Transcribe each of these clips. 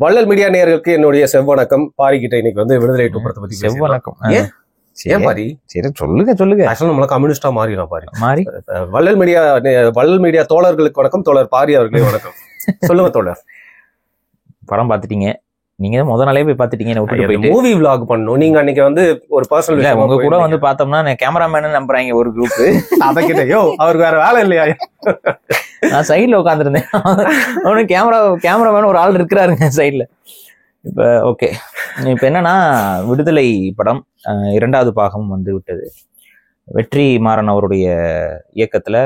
வள்ளல் மீடியா நேயர்களுக்கு என்னுடைய செவ்வணக்கம். பாரிக்கிட்ட இன்னைக்கு வந்து விடுதலை 2 படத்தை பத்தி செவ்வணக்கம். ஏன் பாரி? சரி சொல்லுங்க. ஆக்சுவலா நம்மள கம்யூனிஸ்டா மாறிடும் பாரி. மாறி வள்ளல் மீடியா தோழர்களுக்கு வணக்கம். தோழர் பாரி அவர்களே வணக்கம். சொல்லுங்க தோழர். படம் பாத்துட்டீங்க, நீங்க முத நாளே போய் பாத்துட்டீங்க. மூவி விளாக் பண்ணணும். நீங்க அன்னைக்கு வந்து ஒரு பர்சனல் உங்க கூட வந்து பார்த்தோம்னா கேமராமேன் நம்புறாங்க ஒரு குரூப். அதக்கிட்டயோ அவருக்கு வேற வேலை இல்லையா? நான் சைட்ல உட்காந்துருந்தேன். அவனு கேமராமேன் ஒரு ஆள் இருக்கிறாருங்க சைட்ல. இப்ப ஓகே, இப்ப என்னன்னா விடுதலை படம் 2வது பாகம் வந்து விட்டது. வெற்றிமாறன் அவருடைய இயக்கத்துல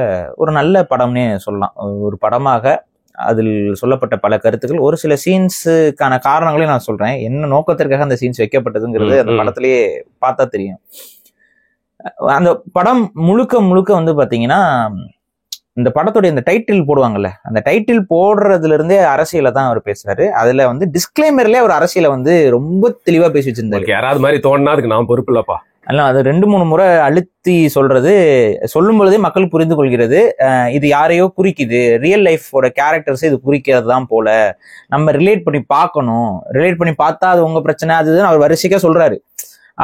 ஒரு நல்ல படம்னே சொல்லலாம். ஒரு படமாக அதில் சொல்லப்பட்ட பல கருத்துக்கள், ஒரு சில சீன்ஸுக்கான காரணங்களையும் நான் சொல்றேன். என்ன நோக்கத்திற்காக அந்த சீன்ஸ் வைக்கப்பட்டதுங்கிறது அந்த படத்திலேயே பார்த்தா தெரியும். அந்த படம் முழுக்க வந்து பாத்தீங்கன்னா, இந்த படத்துடைய இந்த டைட்டில் போடுவாங்கல்ல, அந்த டைட்டில் போடுறதுல இருந்தே அரசியலை தான் அவர் பேசுறாரு. அதுல வந்து டிஸ்கிளைமர்லயே அவர் அரசியலை வந்து ரொம்ப தெளிவா பேசி வச்சிருந்தாரு. யாராவது மாதிரி தோணுனா அதுக்கு நான் பொறுப்பு இல்லப்பா. அல்ல, அது 2-3 முறை அழுத்தி சொல்லும் பொழுதே மக்கள் புரிந்து கொள்கிறது. இது யாரையோ குறிக்குது, ரியல் லைஃபோட கேரக்டர்ஸ் இது குறிக்கிறது தான் போல, நம்ம ரிலேட் பண்ணி பார்க்கணும், ரிலேட் பண்ணி பார்த்தா அது உங்க பிரச்சனை அதுதான் அவர் வரிசைக்கா சொல்றாரு.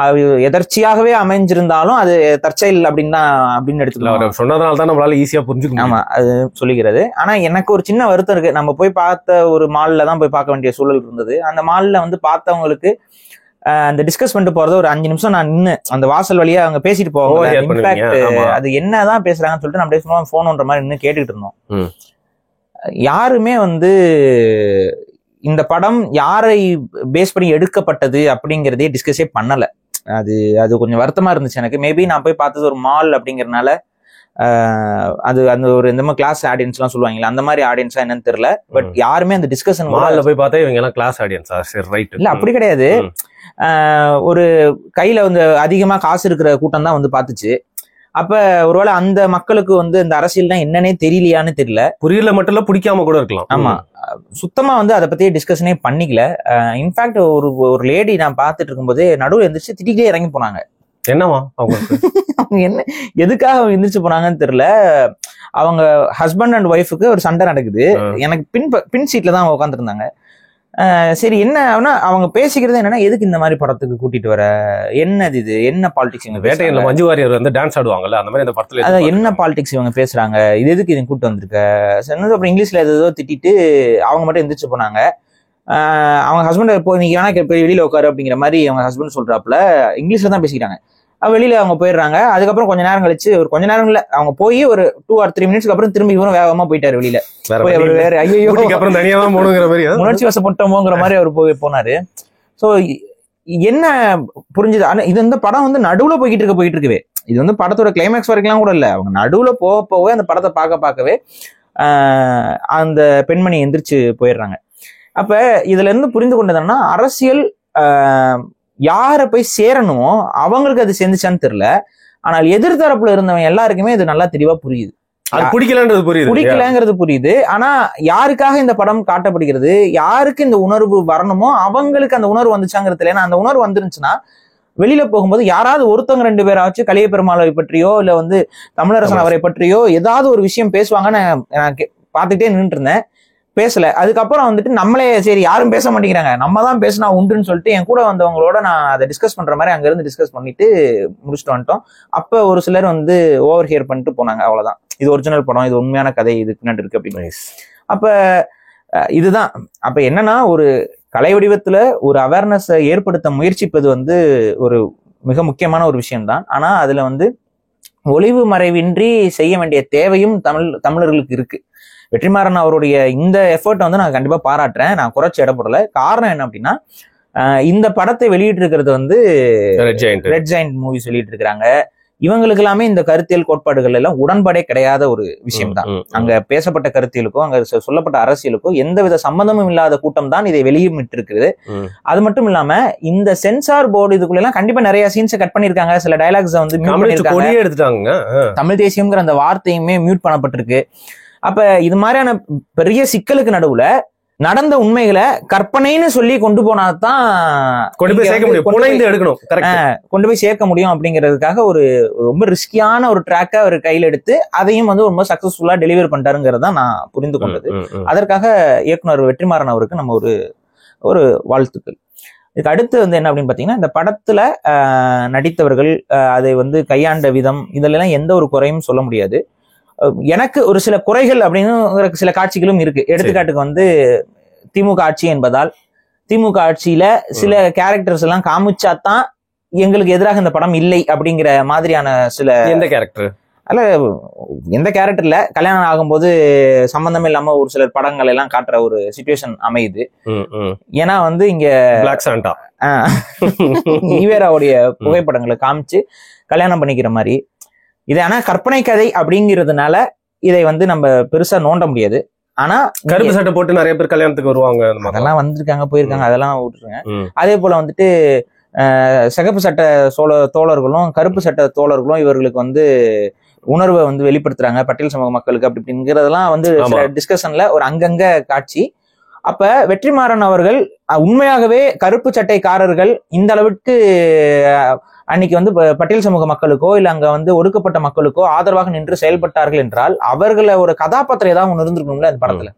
அது எதர்ச்சியாகவே அமைஞ்சிருந்தாலும் அது தற்செயல் அப்படின்னு எடுத்துக்கலாம். சொன்னதுனால தான் நம்மளால ஈஸியா புரிஞ்சுக்கணும். ஆமா, அது சொல்லிக்கிறது. ஆனா எனக்கு ஒரு சின்ன வருத்தம் இருக்கு. நம்ம போய் பார்த்த ஒரு மால்ல தான் போய் பார்க்க வேண்டிய சூழல் இருந்தது. அந்த மால்ல வந்து பார்த்தவங்களுக்கு அந்த டிஸ்கஸ் பண்ணிட்டு போறது ஒரு 5 நிமிஷம் நான் நின்று அந்த வாசல் வழியா அவங்க பேசிட்டு போவாங்க. இன்ஃபேக்ட் அது என்னதான் பேசுறாங்கன்னு சொல்லிட்டு நம்ம அப்படியே சும்மா போன்ற மாதிரி நின்று கேட்டுக்கிட்டு இருந்தோம். யாருமே வந்து இந்த படம் யாரை பேஸ் பண்ணி எடுக்கப்பட்டது அப்படிங்கிறதே டிஸ்கஸே பண்ணல. அது கொஞ்சம் வருத்தமா இருந்துச்சு எனக்கு. மேபி நான் போய் பார்த்தது ஒரு மால் அப்படிங்கறதுனால அது அந்த ஒரு இந்த மாதிரி கிளாஸ் ஆடியன்ஸ் எல்லாம் சொல்லுவாங்களா, அந்த மாதிரி ஆடியன்ஸா என்னன்னு தெரியல. பட் யாருமே அந்த டிஸ்கஷன் மால்ல போய் பார்த்தா இவங்க எல்லாம் கிளாஸ் ஆடியன்ஸா? சரி, ரைட். இல்ல, அப்படி கிடையாது. ஒரு கையில வந்து அதிகமா காசு இருக்கிற கூட்டம் தான் வந்து பாத்துச்சு. அப்ப ஒருவேளை அந்த மக்களுக்கு வந்து இந்த அரசியல் தான் என்னன்னே தெரியலையான்னு தெரியல. புரியல மட்டும் இல்ல, பிடிக்காம கூட இருக்கலாம். ஆமா, சுத்தமா வந்து அதை பத்தியே டிஸ்கஷனே பண்ணிக்கல. இன்ஃபேக்ட் ஒரு லேடி நான் பாத்துட்டு இருக்கும்போது நடுவில் எந்திரிச்சு திட்டிகிட்டே இறங்கி போனாங்க. என்னவா அவங்க என்ன எதுக்காக அவங்க எந்திரிச்சு போனாங்கன்னு தெரியல. அவங்க ஹஸ்பண்ட் அண்ட் ஒய்ஃபுக்கு ஒரு சண்டை நடக்குது. எனக்கு பின் சீட்ல தான் அவங்க உட்காந்துருந்தாங்க. சரி, என்ன அவங்க பேசிக்கிறது என்னன்னா, எதுக்கு இந்த மாதிரி படத்துக்கு கூட்டிட்டு வர, என்னது இது, என்ன பாலிடிக்ஸ், வேட்டையில மஞ்சு வாரியர் வந்து டான்ஸ் ஆடுவாங்கல்ல, அந்த மாதிரி இந்த படத்துல அதான் என்ன பாலிடிக்ஸ் இவங்க பேசுறாங்க, இது எதுக்கு இதை கூட்டு வந்திருக்க. அப்புறம் இங்கிலீஷ்ல ஏதோ திட்டிட்டு அவங்க மட்டும் எந்திரிச்சு போனாங்க. அவங்க ஹஸ்பண்ட் இப்போ நீங்க வேணா போய் வெளியில உட்காரு அப்படிங்கிற மாதிரி அவங்க ஹஸ்பண்ட் சொல்றாப்புல இங்கிலீஷ்ல தான் பேசிக்கிறாங்க. வெளியில அவங்க போயிடுறாங்க. அதுக்கப்புறம் கொஞ்ச நேரம் கழிச்சு, ஒரு கொஞ்ச நேரம் இல்ல, அவங்க போய் ஒரு 2 or 3 மினிட்ஸ்க்கு அப்புறம் திரும்பி இவரும் வேகமா போயிட்டாரு வெளியில. வேற ஐயோ அப்புறம் தனியா தான் போகணுங்கிற மாதிரி, உணர்ச்சி வசப்பட்டோங்கிற மாதிரி அவர் போனாரு. சோ என்ன புரிஞ்சுது, ஆனா இது இந்த படம் வந்து நடுவுல போயிட்டு இருக்கவே, இது வந்து படத்தோட கிளைமேக்ஸ் வரைக்கும் கூட இல்ல, அவங்க நடுவுல போகவே அந்த படத்தை பார்க்கவே அந்த பெண்மணி எந்திரிச்சு போயிடுறாங்க. அப்ப இதுல இருந்து புரிந்து கொண்டதுன்னா, அரசியல் யாரை போய் சேரணுமோ அவங்களுக்கு அது சேர்ந்துச்சான்னு தெரியல. ஆனால் எதிர்த்தரப்புல இருந்தவங்க எல்லாருக்குமே இது நல்லா தெளிவா புரியுது. பிடிக்கலங்கிறது புரியுது. ஆனா யாருக்காக இந்த படம் காட்டப்படுகிறது, யாருக்கு இந்த உணர்வு வரணுமோ அவங்களுக்கு அந்த உணர்வு வந்துச்சாங்கிறது. ஏன்னா அந்த உணர்வு வந்துருந்துச்சுன்னா வெளியில போகும்போது யாராவது ஒருத்தவங்க 2 பேராச்சும் கலிய பெருமாளை பற்றியோ இல்ல வந்து தமிழரசன் அவரை பற்றியோ ஏதாவது ஒரு விஷயம் பேசுவாங்கன்னு நான் பார்த்துட்டே நின்றுட்டு இருந்தேன். பேசல. அதுக்கப்புறம் வந்துட்டு நம்மளே சரி யாரும் பேச மாட்டேங்கிறாங்க, நம்ம தான் பேசினா உண்டுன்னு சொல்லிட்டு என் கூட வந்தவங்களோட நான் அதை டிஸ்கஸ் பண்ற மாதிரி அங்க இருந்து டிஸ்கஸ் பண்ணிட்டு முடிச்சுட்டு வந்துட்டோம். அப்ப ஒரு சிலர் வந்து ஓவர் ஹியர் பண்ணிட்டு போனாங்க. அவ்வளவுதான், இது ஒரிஜினல் படம், இது உண்மையான கதை, இது பின்னாடி இருக்கு அப்படின்னு. அப்ப இதுதான். அப்ப என்னன்னா, ஒரு கலை வடிவத்துல ஒரு அவேர்னஸ் ஏற்படுத்த முயற்சிப்பது வந்து ஒரு மிக முக்கியமான ஒரு விஷயம்தான். ஆனா அதுல வந்து ஒளிவு மறைவின்றி செய்ய வேண்டிய தேவையும் தமிழர்களுக்கு இருக்கு. வெற்றிமாறன் அவருடைய இந்த எஃபர்ட் வந்து நான் கண்டிப்பா பாராட்டுறேன். நான் குறைச்சி இடப்படல. காரணம் என்ன அப்படின்னா, இந்த படத்தை வெளியிட்டு இருக்கிறது வந்து ரெட் ஜெயண்ட் மூவிஸ் வெளியிட்டு இருக்கிறாங்க. இவங்களுக்கு எல்லாமே இந்த கருத்தியல் கோட்பாடுகள் எல்லாம் உடன்பாடே கிடையாத ஒரு விஷயம் தான். அங்க பேசப்பட்ட கருத்தியலுக்கோ அங்க சொல்லப்பட்ட அரசியலுக்கோ எந்தவித சம்மந்தமும் இல்லாத கூட்டம் தான் இதை வெளியிட்டு இருக்குது. அது மட்டும் இல்லாம இந்த சென்சார் போர்டு இதுக்குள்ள எல்லாம் கண்டிப்பா நிறைய சீன்ஸை கட் பண்ணிருக்காங்க. சில டைலாக்ஸ் வந்து எடுத்துட்டாங்க. தமிழ் தேசியம்ங்கிற அந்த வார்த்தையுமே மியூட் பண்ணப்பட்டிருக்கு. அப்ப இது மாதிரியான பெரிய சிக்கலுக்கு நடுவுல நடந்த உண்மைகளை கற்பனைன்னு சொல்லி கொண்டு போனாதான் கொண்டு போய் சேர்க்க முடியும் அப்படிங்கிறதுக்காக ஒரு ரொம்ப ரிஸ்கியான ஒரு ட்ராக்கை அவர் கையில எடுத்து அதையும் வந்து ரொம்ப சக்சஸ்ஃபுல்லா டெலிவர் பண்ணிட்டாருங்கிறத நான் புரிந்து கொண்டது. அதற்காக இயக்குனர் வெற்றிமாறன் அவருக்கு நம்ம ஒரு வாழ்த்துக்கள். இதுக்கு அடுத்து வந்து என்ன அப்படின்னு பாத்தீங்கன்னா, இந்த படத்துல நடித்தவர்கள் அதை வந்து கையாண்ட விதம் இதெல்லாம் எந்த ஒரு குறையும் சொல்ல முடியாது. எனக்கு ஒரு சில குறைகள் அப்படின்னு சில காட்சிகளும் இருக்கு. எடுத்துக்காட்டுக்கு வந்து திமுக ஆட்சி என்பதால் திமுக ஆட்சியில சில கேரக்டர்ஸ் எல்லாம் காமிச்சாதான் எங்களுக்கு எதிராக இந்த படம் இல்லை அப்படிங்கிற மாதிரியான சில. எந்த கேரக்டர்? அல்ல, எந்த கேரக்டர்ல கல்யாணம் ஆகும்போது சம்பந்தமே இல்லாம ஒரு சிலர் படங்கள் எல்லாம் காட்டுற ஒரு சிச்சுவேஷன் அமையுது. ஏன்னா வந்து இங்க பிளாக் சாண்டா ஈவேராவுடைய புகைப்படங்களை காமிச்சு கல்யாணம் பண்ணிக்கிற மாதிரி இது. ஆனா கற்பனை கதை அப்படிங்கிறதுனால இதை வந்து நம்ம பெருசா நோண்ட முடியாது. ஆனா கருப்பு சட்டை போட்டு நிறைய பேர் கல்யாணத்துக்கு வருவாங்க, அதெல்லாம் வந்திருக்காங்க, போயிருக்காங்க, அதெல்லாம் விட்டுருங்க. அதே போல வந்துட்டு சிகப்பு சட்ட தோழர்களும் கருப்பு சட்ட தோழர்களும் இவர்களுக்கு வந்து உணர்வை வந்து வெளிப்படுத்துறாங்க பட்டியல் சமூக மக்களுக்கு அப்படி இப்படிங்கிறதெல்லாம் வந்து டிஸ்கஷன்ல ஒரு அங்கங்க காட்சி. அப்ப வெற்றிமாறன் அவர்கள் உண்மையாகவே கருப்பு சட்டைக்காரர்கள் இந்த அளவுக்கு அன்னைக்கு வந்து பட்டியல் சமூக மக்களுக்கோ இல்ல அங்க வந்து ஒடுக்கப்பட்ட மக்களுக்கோ ஆதரவாக நின்று செயல்பட்டார்கள் என்றால் அவர்களை ஒரு கதாபாத்திரம் ஏதாவது ஒண்ணு இருந்திருக்கணும்ல அந்த படத்துல.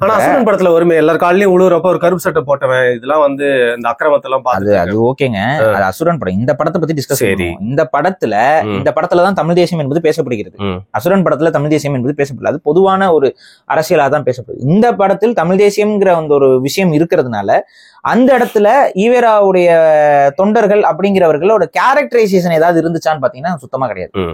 ஆனா அசுரன் படத்துல வருமே எல்லார் காலையும் உழுவுறப்ப ஒரு கருப்பு சட்டை போட்டவன் இதெல்லாம் வந்து இந்த அக்கிரமத்தெல்லாம் பார்த்து அது ஓகேங்க. அது அசுரன் படம். இந்த படத்தை பத்தி டிஸ்கஸ் செய்யணும். இந்த படத்துலதான் தமிழ் தேசியம் என்பது பேசப்படுகிறது. அசுரன் படத்துல தமிழ் தேசியம் என்பது பேசப்படல. அது பொதுவான ஒரு அரசியலா தான் பேசப்படுது. இந்த படத்தில் தமிழ் தேசியம்ங்கிற அந்த ஒரு விஷயம் இருக்கிறதுனால அந்த இடத்துல ஈவேராவுடைய தொண்டர்கள் அப்படிங்கிறவர்களோட கேரக்டரைசேஷன் ஏதாவது இருந்துச்சான்னு பாத்தீங்கன்னா சுத்தமா கிடையாது.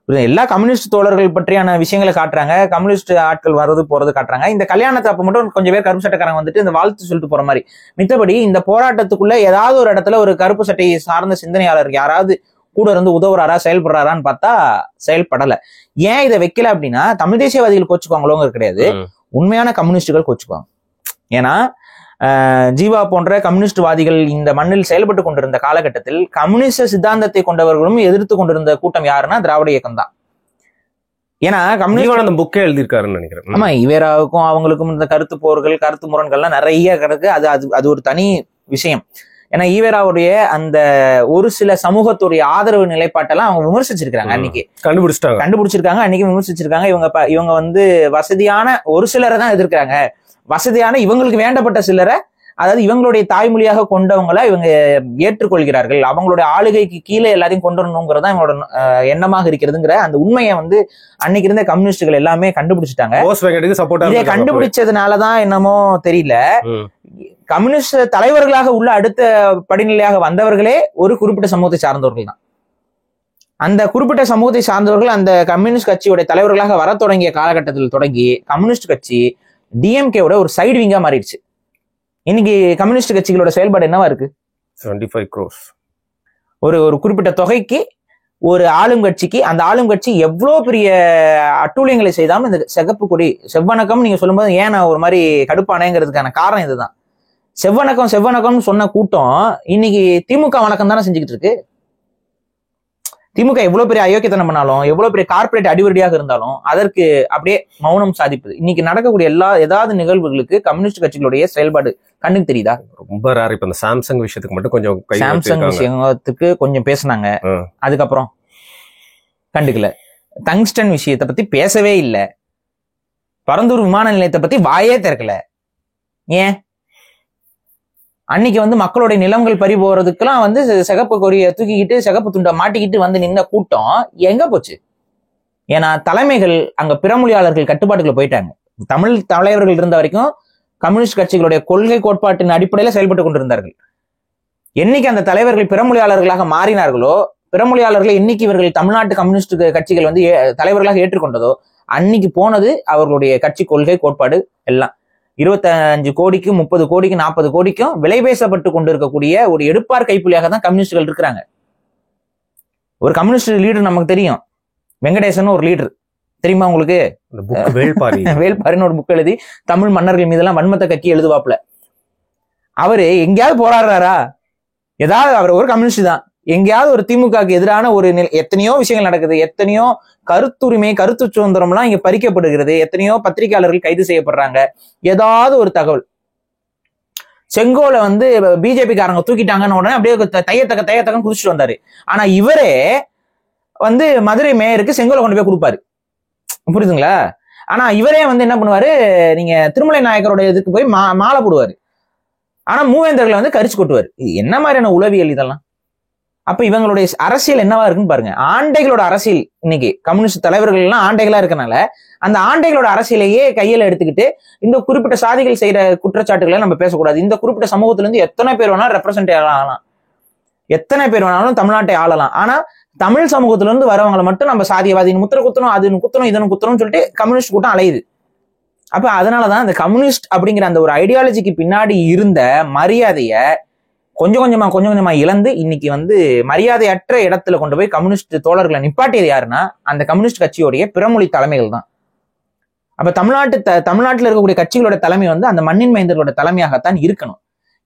எல்லா கம்யூனிஸ்ட் தோழர்கள் பற்றியான விஷயங்களை காட்டுறாங்க, கம்யூனிஸ்ட் ஆட்கள் வர்றது போறது காட்டுறாங்க. இந்த கல்யாணத்தை அப்ப மட்டும் கொஞ்சம் பேர் கருப்பு சட்டைக்காரங்க வந்துட்டு இந்த வாழ்த்து சொல்லிட்டு போற மாதிரி. மித்தபடி இந்த போராட்டத்துக்குள்ள ஏதாவது ஒரு இடத்துல ஒரு கருப்பு சட்டையை சார்ந்த சிந்தனையாளர் யாராவது கூட இருந்து உதவுறாரா செயல்படுறாரான்னு பார்த்தா செயல்படல. ஏன் இதை வைக்கல அப்படின்னா தமிழ் தேசியவாதிகள் கோச்சுக்குவாங்களோங்க கிடையாது, உண்மையான கம்யூனிஸ்டுகள் கோச்சுக்குவாங்க. ஏன்னா ஜீவா போன்ற கம்யூனிஸ்ட்வாதிகள் இந்த மண்ணில் செயல்பட்டு கொண்டிருந்த காலகட்டத்தில் கம்யூனிஸ்ட் சித்தாந்தத்தை கொண்டவர்களும் எதிர்த்து கொண்டிருந்த கூட்டம் யாருன்னா திராவிட இயக்கம் தான். ஏன்னா கம்யூனிஸ்ட் புக்கே எழுதியிருக்காருன்னு நினைக்கிறேன். ஆமா, ஈவேராவுக்கும் அவங்களுக்கும் இந்த கருத்து போர்கள் கருத்து முரண்கள்லாம் நிறைய கிடக்கு. அது ஒரு தனி விஷயம். ஏன்னா ஈவேராவுடைய அந்த ஒரு சில சமூகத்துடைய ஆதரவு நிலைப்பாட்டெல்லாம் அவங்க விமர்சிச்சிருக்காங்க, அன்னைக்கு கண்டுபிடிச்சிருக்காங்க, அன்னைக்கு விமர்சிச்சிருக்காங்க. இவங்க வந்து வசதியான ஒரு சிலரை தான் எதிர்க்கிறாங்க, வசதியான இவங்களுக்கு வேண்டப்பட்ட சிலரை, அதாவது இவங்களுடைய தாய்மொழியாக கொண்டவங்களை இவங்க ஏற்றுக்கொள்கிறார்கள், அவங்களுடைய ஆளுகைக்கு கீழே எல்லாரையும் கொண்டு வரணுங்கிறதா இவங்களோட எண்ணமாக இருக்கிறதுங்கிற அந்த உண்மையை வந்து அன்னைக்கு இருந்த கம்யூனிஸ்டுகள் எல்லாமே கண்டுபிடிச்சிட்டாங்க. இதை கண்டுபிடிச்சதுனாலதான் என்னமோ தெரியல, கம்யூனிஸ்ட் தலைவர்களாக உள்ள அடுத்த படிநிலையாக வந்தவர்களே ஒரு குறிப்பிட்ட சமூகத்தை சார்ந்தவர்கள் தான். அந்த குறிப்பிட்ட சமூகத்தை சார்ந்தவர்கள் அந்த கம்யூனிஸ்ட் கட்சியோட தலைவர்களாக வர தொடங்கிய காலகட்டத்தில் தொடங்கி கம்யூனிஸ்ட் கட்சி டிஎம்கேவோட ஒரு சைடு விங்கா மாறிடுச்சு. இன்னைக்கு கம்யூனிஸ்ட் கட்சிகளோட செயல்பாடு என்னவா இருக்கு? 75 crores ஒரு குறிப்பிட்ட தொகைக்கு ஒரு ஆளும் கட்சிக்கு, அந்த ஆளும் கட்சி எவ்வளவு பெரிய அட்டூழியங்களை செய்தாலும் இந்த சிகப்பு கொடி செவ்வணக்கம் நீங்க சொல்லும்போது ஏன் நான் ஒரு மாதிரி கடுப்பானேங்கிறதுக்கான காரணம் இதுதான். செவ்வணக்கம்னு சொன்ன கூட்டம் இன்னைக்கு திமுக வணக்கம் தானே செஞ்சுக்கிட்டு இருக்கு. திமுக எவ்வளவு பெரிய அயோக்கியத்தனம் பண்ணாலும் எவ்வளவு பெரிய கார்பரேட் அடிவருடியாக இருந்தாலும் அதற்கு அப்படியே மௌனம் சாதிப்பது. இன்னைக்கு நடக்கக்கூடிய ஏதாவது நிகழ்வுகளுக்கு கம்யூனிஸ்ட் கட்சிகளுடைய செயல்பாடு கண்ணுக்கு தெரியுதா? ரொம்ப ரேர். இப்ப இந்த சாம்சங் விஷயத்துக்கு மட்டும் கொஞ்சம் சாம்சங் விஷயத்துக்கு கொஞ்சம் பேசினாங்க, அதுக்கப்புறம் கண்டுக்கல. டங்ஸ்டன் விஷயத்தை பத்தி பேசவே இல்லை, பரந்தூர் விமான நிலையத்தை பத்தி வாயே திறக்கல. ஏன்? அன்னைக்கு வந்து மக்களுடைய நிலங்கள் பறி போறதுக்கெல்லாம் வந்து சிகப்பு கொடியை தூக்கிக்கிட்டு சிகப்பு துண்டை மாட்டிக்கிட்டு வந்து நின்ன கூட்டம் எங்க போச்சு? ஏன்னா தலைமைகள் அங்க பிறமொழியாளர்கள் கட்டுப்பாட்டுக்குள்ள போயிட்டாங்க. தமிழ் தலைவர்கள் இருந்த வரைக்கும் கம்யூனிஸ்ட் கட்சிகளுடைய கொள்கை கோட்பாட்டின் அடிப்படையில செயல்பட்டு கொண்டிருந்தார்கள். என்னைக்கு அந்த தலைவர்கள் பிறமொழியாளர்களாக மாறினார்களோ, பிறமொழியாளர்கள் என்னைக்கு இவர்கள் தமிழ்நாட்டு கம்யூனிஸ்ட் கட்சிகள் வந்து தலைவர்களாக ஏற்றுக்கொண்டதோ அன்னைக்கு போனது அவர்களுடைய கட்சி கொள்கை கோட்பாடு எல்லாம். 25 கோடிக்கு 30 கோடிக்கு 40 கோடிக்கும் விலை பேசப்பட்டு கொண்டிருக்கக்கூடிய ஒரு எடுப்பார் கைப்புலியாக தான் கம்யூனிஸ்டுகள் இருக்கிறாங்க. ஒரு கம்யூனிஸ்ட் லீடர் நமக்கு தெரியும், வெங்கடேசன் ஒரு லீடர் தெரியுமா உங்களுக்கு? வேல்பாரின்னு ஒரு புக் எழுதி தமிழ் மன்னர்கள் மீதெல்லாம் வன்மத்தை கக்கி எழுதுவாப்புல. அவரு எங்கேயாவது போராடுறாரா? ஏதாவது அவர் ஒரு கம்யூனிஸ்ட் தான். எங்கேயாவது ஒரு திமுகவுக்கு எதிரான ஒரு எத்தனையோ விஷயங்கள் நடக்குது, எத்தனையோ கருத்துரிமை கருத்து சுதந்திரம் எல்லாம் இங்க பறிக்கப்படுகிறது, எத்தனையோ பத்திரிகையாளர்கள் கைது செய்யப்படுறாங்க. ஏதாவது ஒரு தகவல் செங்கோலை வந்து பிஜேபி காரங்க தூக்கிட்டாங்கன்னு உடனே அப்படியே தையத்தக்கன்னு குதிச்சுட்டு வந்தாரு. ஆனா இவரே வந்து மதுரை மேயருக்கு செங்கோலை கொண்டு போய் கொடுப்பாரு, புரியுதுங்களா? ஆனா இவரே வந்து என்ன பண்ணுவாரு, நீங்க திருமலை நாயக்கரோட இதுக்கு போய் மாலை போடுவாரு. ஆனா மூவேந்தர்களை வந்து கரிச்சு கொட்டுவார். என்ன மாதிரியான உளவியல் இதெல்லாம்? அப்ப இவங்களுடைய அரசியல் என்னவா இருக்குன்னு பாருங்க. ஆண்டைகளோட அரசியல் இன்னைக்கு கம்யூனிஸ்ட் தலைவர்கள் எல்லாம் ஆண்டைகளா இருக்கனால அந்த ஆண்டைகளோட அரசியலையே கையில எடுத்துக்கிட்டு இந்த குறிப்பிட்ட சாதிகள் செய்யற குற்றச்சாட்டுகளை நம்ம பேசக்கூடாது. இந்த குறிப்பிட்ட சமூகத்துல இருந்து எத்தனை பேர் வேணாலும் ரெப்ரசென்ட் ஆகலாம், எத்தனை பேர் வேணாலும் தமிழ்நாட்டை ஆளலாம். ஆனா தமிழ் சமூகத்துல இருந்து வரவங்களை மட்டும் நம்ம சாதியவாதின்னு முத்திர குத்தணும், அது குத்தணும், இதனு குத்தணும்னு சொல்லிட்டு கம்யூனிஸ்ட் கூட்டம் அலையுது. அப்ப அதனாலதான் இந்த கம்யூனிஸ்ட் அப்படிங்கிற அந்த ஒரு ஐடியாலஜிக்கு பின்னாடி இருந்த மரியாதைய கொஞ்சம் கொஞ்சமா இழந்து இன்னைக்கு வந்து மரியாதையற்ற இடத்துல கொண்டு போய் கம்யூனிஸ்ட் தோழர்களை நிப்பாட்டியது யாருன்னா அந்த கம்யூனிஸ்ட் கட்சியோடைய பிறமொழி தலைமைகள் தான். அப்ப தமிழ்நாட்டில் இருக்கக்கூடிய கட்சிகளோட தலைமை வந்து அந்த மண்ணின் மைந்தர்களோட தலைமையாகத்தான் இருக்கணும்.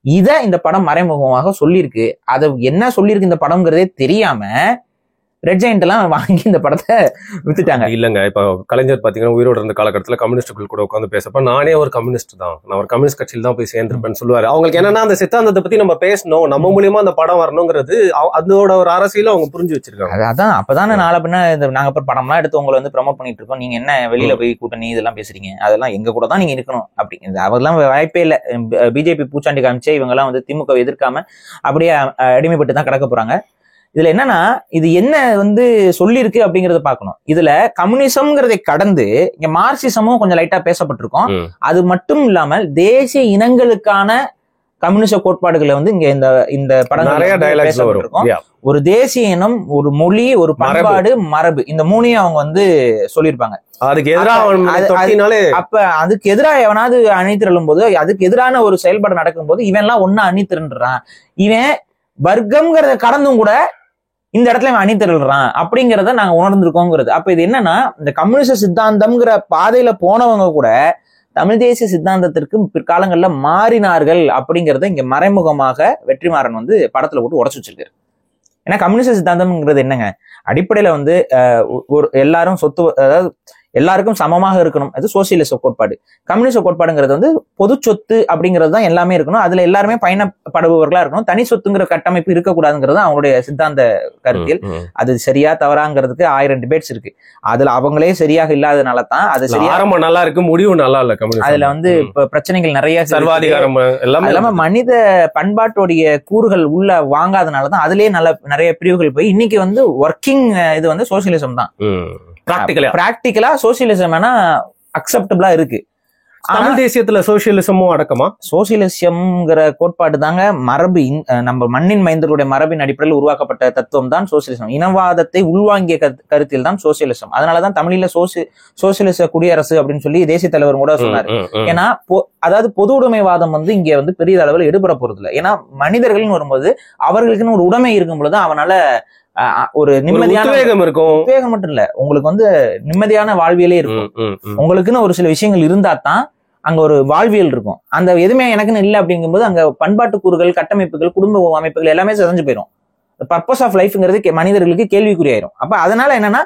இத இந்த படம் மறைமுகமாக சொல்லியிருக்கு. அதை என்ன சொல்லியிருக்கு இந்த படம்ங்கிறதே தெரியாம ரெட் ஜெயண்ட் எல்லாம் வாங்கி இந்த படத்தை வித்துட்டாங்க. இல்லங்க, இப்ப கலைஞர் பாத்தீங்கன்னா உயிரோடு இருந்த காலகட்டத்துல கம்யூனிஸ்டுகள் கூட உட்காந்து பேசப்ப நானே ஒரு கம்யூனிஸ்ட் தான், நான் ஒரு கம்யூனிஸ்ட் கட்சியில் தான் போய் சேர்ந்திருப்பேன்னு சொல்லுவாரு. அவங்களுக்கு என்னன்னா அந்த சித்தாந்தத்தை பத்தி நம்ம பேசணும், நம்ம மூலியமா அந்த படம் வரணுங்கிறது அதோட ஒரு அரசியல அவங்க புரிஞ்சு வச்சிருக்காங்க. அதான் அப்பதானே நாளை பின்ன நாங்க அப்புறம் படம்லாம் எடுத்து உங்களை வந்து ப்ரமோட் பண்ணிட்டு இருக்கோம், நீங்க என்ன வெளியில போய் கூட்டணி இதெல்லாம் பேசுறீங்க, அதெல்லாம் எங்க கூட தான் நீங்க இருக்கணும் அப்படிங்கிறது. அவெல்லாம் வாய்ப்பே இல்லை. பிஜேபி பூச்சாண்டி காமிச்சே இவங்க எல்லாம் வந்து திமுக எதிர்க்காம அப்படியே அடிமைப்பட்டு தான் கிடக்க போறாங்க. இதுல என்னன்னா இது என்ன வந்து சொல்லியிருக்கு அப்படிங்கறத பாக்கணும். இதுல கம்யூனிசம்ங்கிறதை கடந்து இங்க மார்க்சிசமும் கொஞ்சம் லைட்டா பேசப்பட்டிருக்கோம். அது மட்டும் இல்லாமல் தேசிய இனங்களுக்கான கம்யூனிச கோட்பாடுகளை வந்து இங்க இந்த படங்கள் பேசப்பட்டிருக்கோம். ஒரு தேசிய இனம், ஒரு மொழி, ஒரு பண்பாடு, மரபு, இந்த மூணையும் அவங்க வந்து சொல்லியிருப்பாங்க. அதுக்கு எதிராக அப்ப அதுக்கு எதிராக எவனாவது அணிதிரளும் போது, அதுக்கு எதிரான ஒரு செயல்பாடு நடக்கும் போது இவன் எல்லாம் ஒன்னா அணிதிரண்டுறான், இவன் வர்க்கம்ங்கிறத கடந்தும் கூட இந்த இடத்துல இவன் அணிதிரள்றான் அப்படிங்கிறத நாங்க உணர்ந்திருக்கோங்கிறது. அப்ப இது என்னன்னா இந்த கம்யூனிச சித்தாந்தம்ங்கிற பாதையில போனவங்க கூட தமிழ் தேசிய சித்தாந்தத்திற்கு பிற்காலங்கள்ல மாறினார்கள் அப்படிங்கறத இங்க மறைமுகமாக வெற்றிமாறன் வந்து படத்துல போட்டு உடச்சு வச்சிருக்காரு. ஏன்னா கம்யூனிச சித்தாந்தம்ங்கிறது என்னங்க, அடிப்படையில வந்து ஒரு எல்லாரும் சொத்து, அதாவது எல்லாருக்கும் சமமாக இருக்கணும், அது சோசியலிச கோட்பாடு. கம்யூனிச கோட்பாடுங்கிறது வந்து பொது சொத்து அப்படிங்கிறது தான் எல்லாமே இருக்கணும், அதுல எல்லாருமே பயணப்படுபவர்களா இருக்கணும், தனி சொத்துங்கிற கட்டமைப்பு இருக்கக்கூடாதுங்கிறது அவங்களுடைய சித்தாந்த கருத்தியல். அது சரியா தவறாங்கிறதுக்கு 1000 டிபேட்ஸ் இருக்கு. அதுல அவங்களே சரியாக இல்லாதனால தான் அது சரியா ஆரம்பம் நல்லா இருக்கு, முடிவு நல்லா இல்ல. அதுல வந்து பிரச்சனைகள் நிறைய, சர்வாதிகாரம் எல்லாமே மனித பண்பாட்டுடைய கூறுகள் உள்ள வாங்காதனாலதான் அதுலயே நிறைய பிரிவுகள் போய் இன்னைக்கு வந்து ஒர்க்கிங் இது வந்து சோசியலிசம் தான். பிராக்டிகலா சோசியலிசம் வேணா அக்செப்டபிளா இருக்கு. தமிழ் தேசியத்துல சோசியலிசமும் அடக்கமா? சோசியலிசம்ங்கிற கோட்பாடு தாங்க மரபு, நம்ம மண்ணின் மைந்தர்களுடைய மரபின் அடிப்படையில் உருவாக்கப்பட்ட தத்துவம் தான் சோசியலிசம். இனவாதத்தை உள்வாங்கிய கருத்தில் தான் சோசியலிசம். அதனாலதான் தமிழில சோசியலிச குடியரசு அப்படின்னு சொல்லி தேசிய தலைவர் கூட சொன்னாரு. ஏன்னா அதாவது பொது உடைமைவாதம் வந்து இங்க வந்து பெரிய அளவில் எடுபட போறது இல்லை. ஏன்னா மனிதர்கள்னு வரும்போது அவர்களுக்குன்னு ஒரு உடைமை இருக்கும் பொழுது அவனால ஒரு நிம்மதியான உத்வேகம் மட்டும் இல்ல, உங்களுக்கு வந்து நிம்மதியான வாழ்வியலே இருக்கும். உங்களுக்குன்னு ஒரு சில விஷயங்கள் இருந்தா தான் அங்க ஒரு வாழ்வியல் இருக்கும். அந்த எதுவுமே எனக்குன்னு இல்லை அப்படிங்கும்போது அங்க பண்பாட்டு கூறுகள், கட்டமைப்புகள், குடும்ப அமைப்புகள் எல்லாமே சிதைஞ்சு போயிடும். பர்பஸ் ஆஃப் லைஃப்ங்கிறது மனிதர்களுக்கு கேள்விக்குறியாயிரும். அப்ப அதனால என்னன்னா